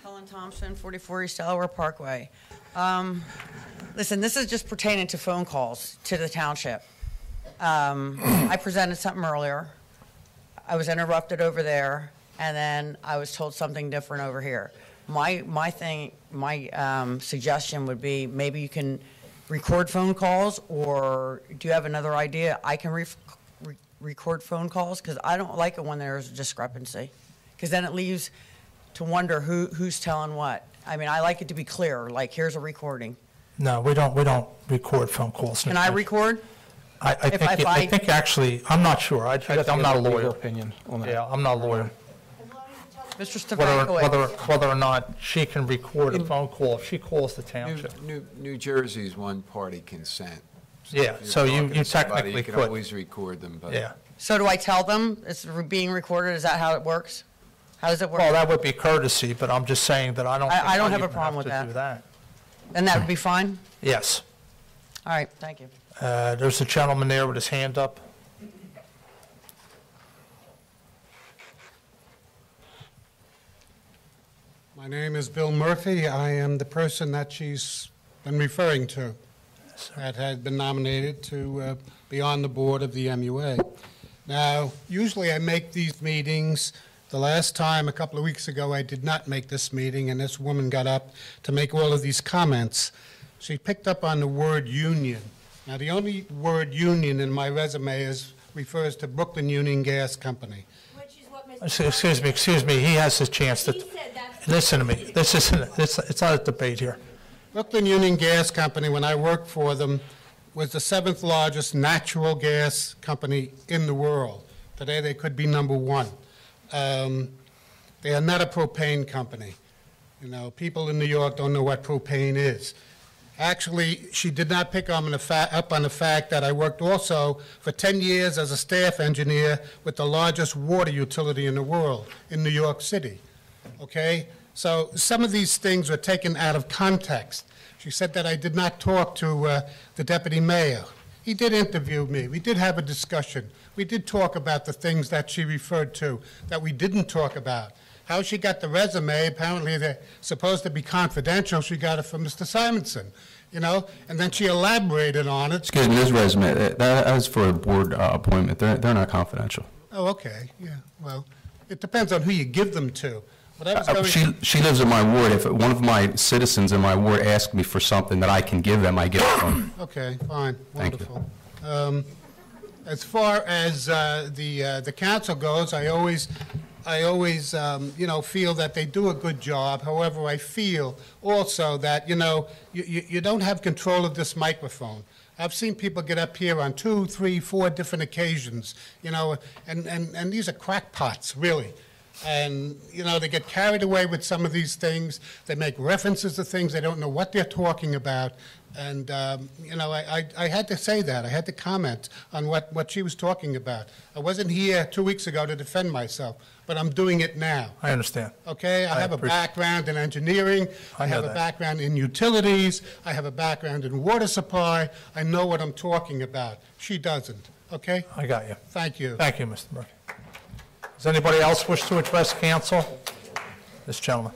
Helen Thompson, 44 East Delaware Parkway. Listen, this is just pertaining to phone calls to the township. I presented something earlier. I was interrupted over there, and then I was told something different over here. My suggestion would be maybe you can record phone calls, or do you have another idea? I can record phone calls, because I don't like it when there's a discrepancy, because then it leaves to wonder who's telling what. I mean, I like it to be clear, like here's a recording. No, we don't record phone calls. Can I record? I think actually, I'm not sure. I'm not a lawyer. Opinion on that. Yeah, I'm not a lawyer. Mr. Stefanowicz. Whether or not she can record a phone call if she calls the township. New Jersey's one-party consent. Yeah, If so you're you talking to somebody, technically you can could. always record them, but. Yeah. So do I tell them it's being recorded? Is that how it works? How does it work? Well, that would be courtesy, but I'm just saying that I don't. I don't think have a even problem with to do that. And that would be fine? Yes. All right, thank you. There's a gentleman there with his hand up. My name is Bill Murphy. I am the person that she's been referring to, that had been nominated to be on the board of the MUA. Now, usually I make these meetings. The last time, a couple of weeks ago, I did not make this meeting, and this woman got up to make all of these comments. She picked up on the word union. Now, the only word union in my resume refers to Brooklyn Union Gas Company. Excuse me, he has his chance to, listen to me, it's not a debate here. Brooklyn Union Gas Company, when I worked for them, was the 7th largest natural gas company in the world. Today they could be number 1. They are not a propane company. You know, people in New York don't know what propane is. Actually, she did not pick up on the fact that I worked also for 10 years as a staff engineer with the largest water utility in the world in New York City. Okay? So some of these things were taken out of context. She said that I did not talk to the deputy mayor. He did interview me. We did have a discussion. We did talk about the things that she referred to that we didn't talk about. How she got the resume, apparently they're supposed to be confidential. She got it from Mr. Simonson, you know, and then she elaborated on it. Excuse me, this resume, that is for a board appointment. They're not confidential. Oh, okay, yeah, well, it depends on who you give them to. She lives in my ward. If one of my citizens in my ward asks me for something that I can give them, I give it to them. Okay, fine, Thank wonderful. As far as the council goes, I always you know, feel that they do a good job. However, I feel also that, you know, you don't have control of this microphone. I've seen people get up here on 2, 3, 4 different occasions, you know, and these are crackpots, really. And, you know, they get carried away with some of these things. They make references to things. They don't know what they're talking about. And, you know, I had to say that. I had to comment on what she was talking about. I wasn't here 2 weeks ago to defend myself, but I'm doing it now. I understand. Okay? I have a background in engineering. I have a background in utilities. I have a background in water supply. I know what I'm talking about. She doesn't. Okay? I got you. Thank you. Thank you, Mr. Murphy. Does anybody else wish to address council? This gentleman.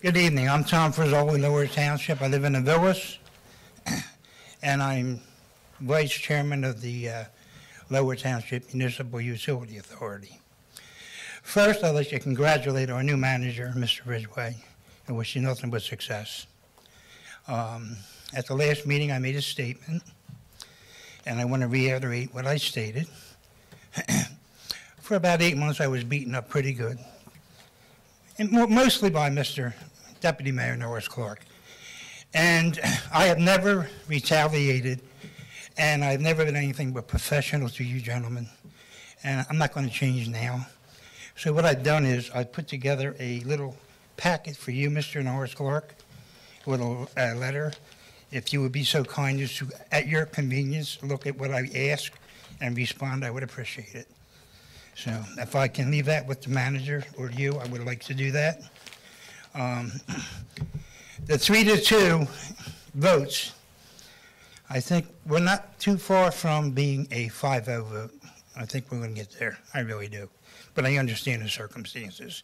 Good evening. I'm Tom Frizzoli, Lower Township. I live in the Villas, and I'm vice chairman of the Lower Township Municipal Utility Authority. First, I'd like to congratulate our new manager, Mr. Ridgway, and wish you nothing but success. At the last meeting, I made a statement, And I want to reiterate what I stated. For about 8 months, I was beaten up pretty good, and mostly by Mr. Deputy Mayor Norris Clark. And I have never retaliated, and I've never been anything but professional to you gentlemen, and I'm not going to change now. So what I've done is I put together a little packet for you, Mr. Norris Clark, a little letter. If you would be so kind as to, at your convenience, look at what I ask and respond, I would appreciate it. So if I can leave that with the manager or you, I would like to do that. The 3-2 votes, I think we're not too far from being a 5-0 vote. I think we're going to get there. I really do. But I understand the circumstances.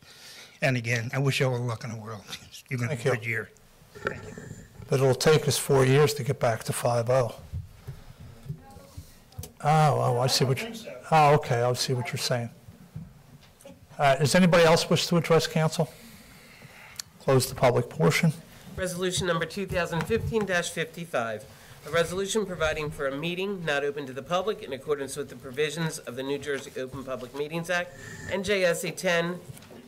And again, I wish you all the luck in the world. You're going to have a good year. Thank you. But it'll take us 4 years to get back to 5-0. Oh, I see what you, oh, okay, I see what you're saying. Does anybody else wish to address council? Close the public portion. Resolution number 2015-55, a resolution providing for a meeting not open to the public in accordance with the provisions of the New Jersey Open Public Meetings Act, NJSA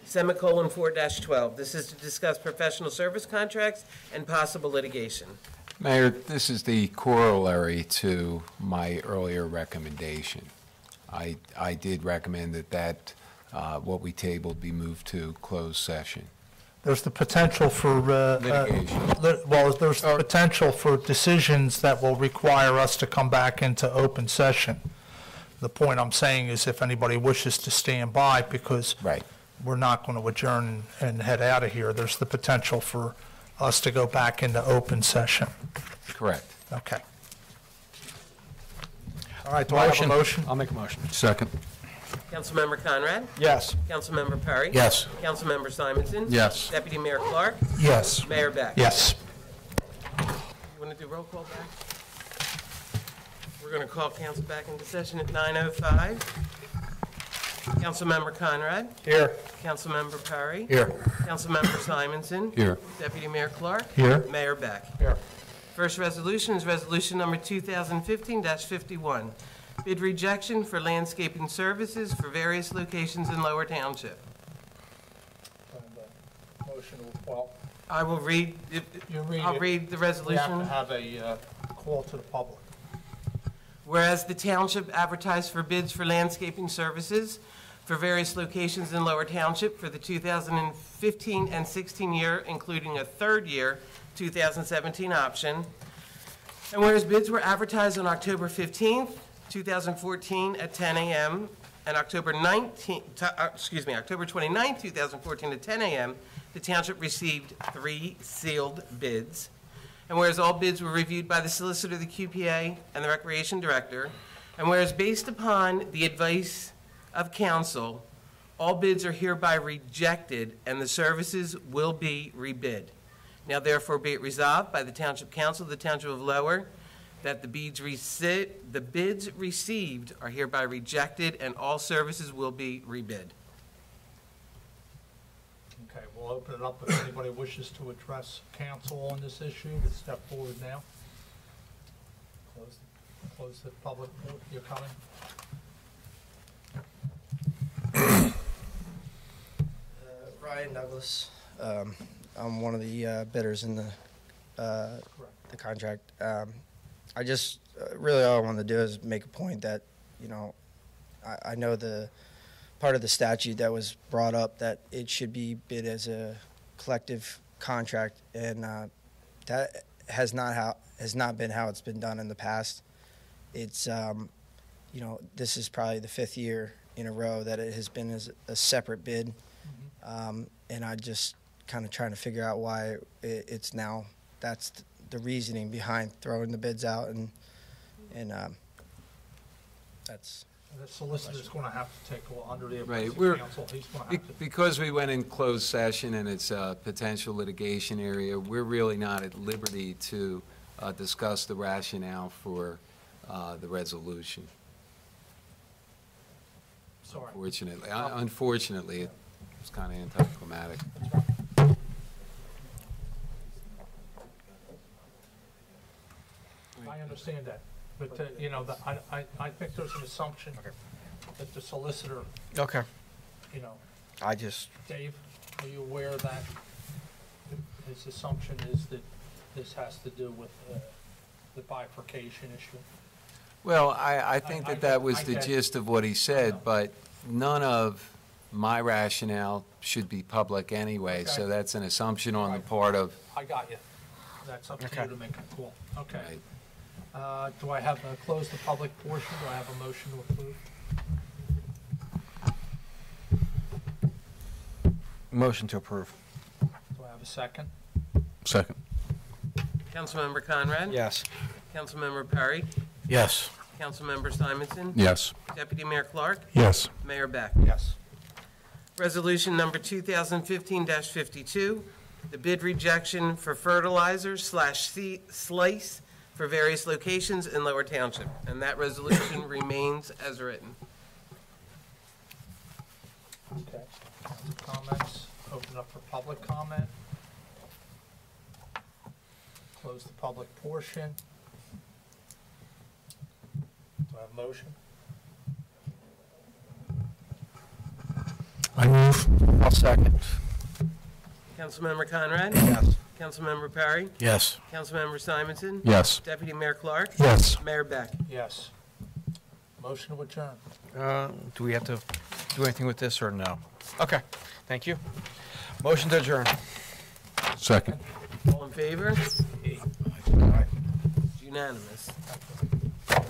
10:4-12. This is to discuss professional service contracts and possible litigation. Mayor, this is the corollary to my earlier recommendation. I did recommend that what we tabled be moved to closed session. There's the potential for litigation. There's the potential for decisions that will require us to come back into open session. The point I'm saying is if anybody wishes to stand by, because we're not going to adjourn and head out of here, there's the potential for us to go back into open session. Correct. Okay. All right, do I have a motion? I'll make a motion. Second. Councilmember Conrad? Yes. Councilmember Perry? Yes. Councilmember Simonson? Yes. Deputy Mayor Clark? Yes. Mayor Beck? Yes. You want to do roll call back? We're going to call council back into session at 9:05. Councilmember Conrad? Here. Councilmember Perry? Here. Councilmember Simonson? Here. Deputy Mayor Clark? Here. Mayor Beck? Here. First resolution is resolution number 2015-51. Bid rejection for landscaping services for various locations in Lower Township. Motion, well, I will read, I'll read the resolution. we have to have a call to the public. Whereas the township advertised for bids for landscaping services for various locations in Lower Township for the 2015 and 16 year, including a third year, 2017 option. And whereas bids were advertised on October 15th, 2014 at 10 a.m. and October 29th, 2014 at 10 a.m., the township received 3 sealed bids. And whereas all bids were reviewed by the solicitor, the QPA, and the recreation director, and whereas based upon the advice of council, all bids are hereby rejected and the services will be rebid. Now therefore be it resolved by the Township Council of the Township of Lower that the bids received are hereby rejected and all services will be rebid. Okay, we'll open it up if anybody wishes to address council on this issue, to step forward now. Close the public, you're coming. Ryan Douglas. I'm one of the bidders in the contract. I just really all I want to do is make a point that, you know, I know the part of the statute that was brought up that it should be bid as a collective contract, and that has not been how it's been done in the past. It's you know, this is probably the 5th year in a row that it has been as a separate bid, and I just kind of trying to figure out why it's now. That's the reasoning behind throwing the bids out, and that's. The solicitor's going to have to take under the advice Right, of council. He's going to have to. Because we went in closed session and it's a potential litigation area, we're really not at liberty to discuss the rationale for the resolution. Sorry. Unfortunately, unfortunately, it's kind of anticlimactic. I understand that. But, you know, I think there's an assumption that the solicitor, Okay. you know, I just, Dave, are you aware that his assumption is that this has to do with the bifurcation issue? Well, I think that was the get it. gist of what he said, but none of my rationale should be public anyway, so Okay. that's an assumption on the part of, I got you. That's up to Okay. you to make a call. Okay. Right. Do I have, close the public portion? Do I have a motion to approve? motion to approve. Do I have a second? Second. Councilmember Conrad? Yes. Councilmember Perry? Yes. Councilmember Simonson? Yes. Deputy Mayor Clark? Yes. Mayor Beck? Yes. Resolution number 2015-52, the bid rejection for fertilizer / slice for various locations in Lower Township. And that resolution remains as written. Okay. Comments? Open up for public comment. Close the public portion. Do I have a motion? I move. I'll second. Councilmember Conrad? Yes. Councilmember Perry? Yes. Councilmember Simonson? Yes. Deputy Mayor Clark? Yes. Mayor Beck? Yes. Motion to adjourn. Do we have to do anything with this or no? Okay, thank you. Motion to adjourn. Second. All in favor? Unanimous. 9, 10.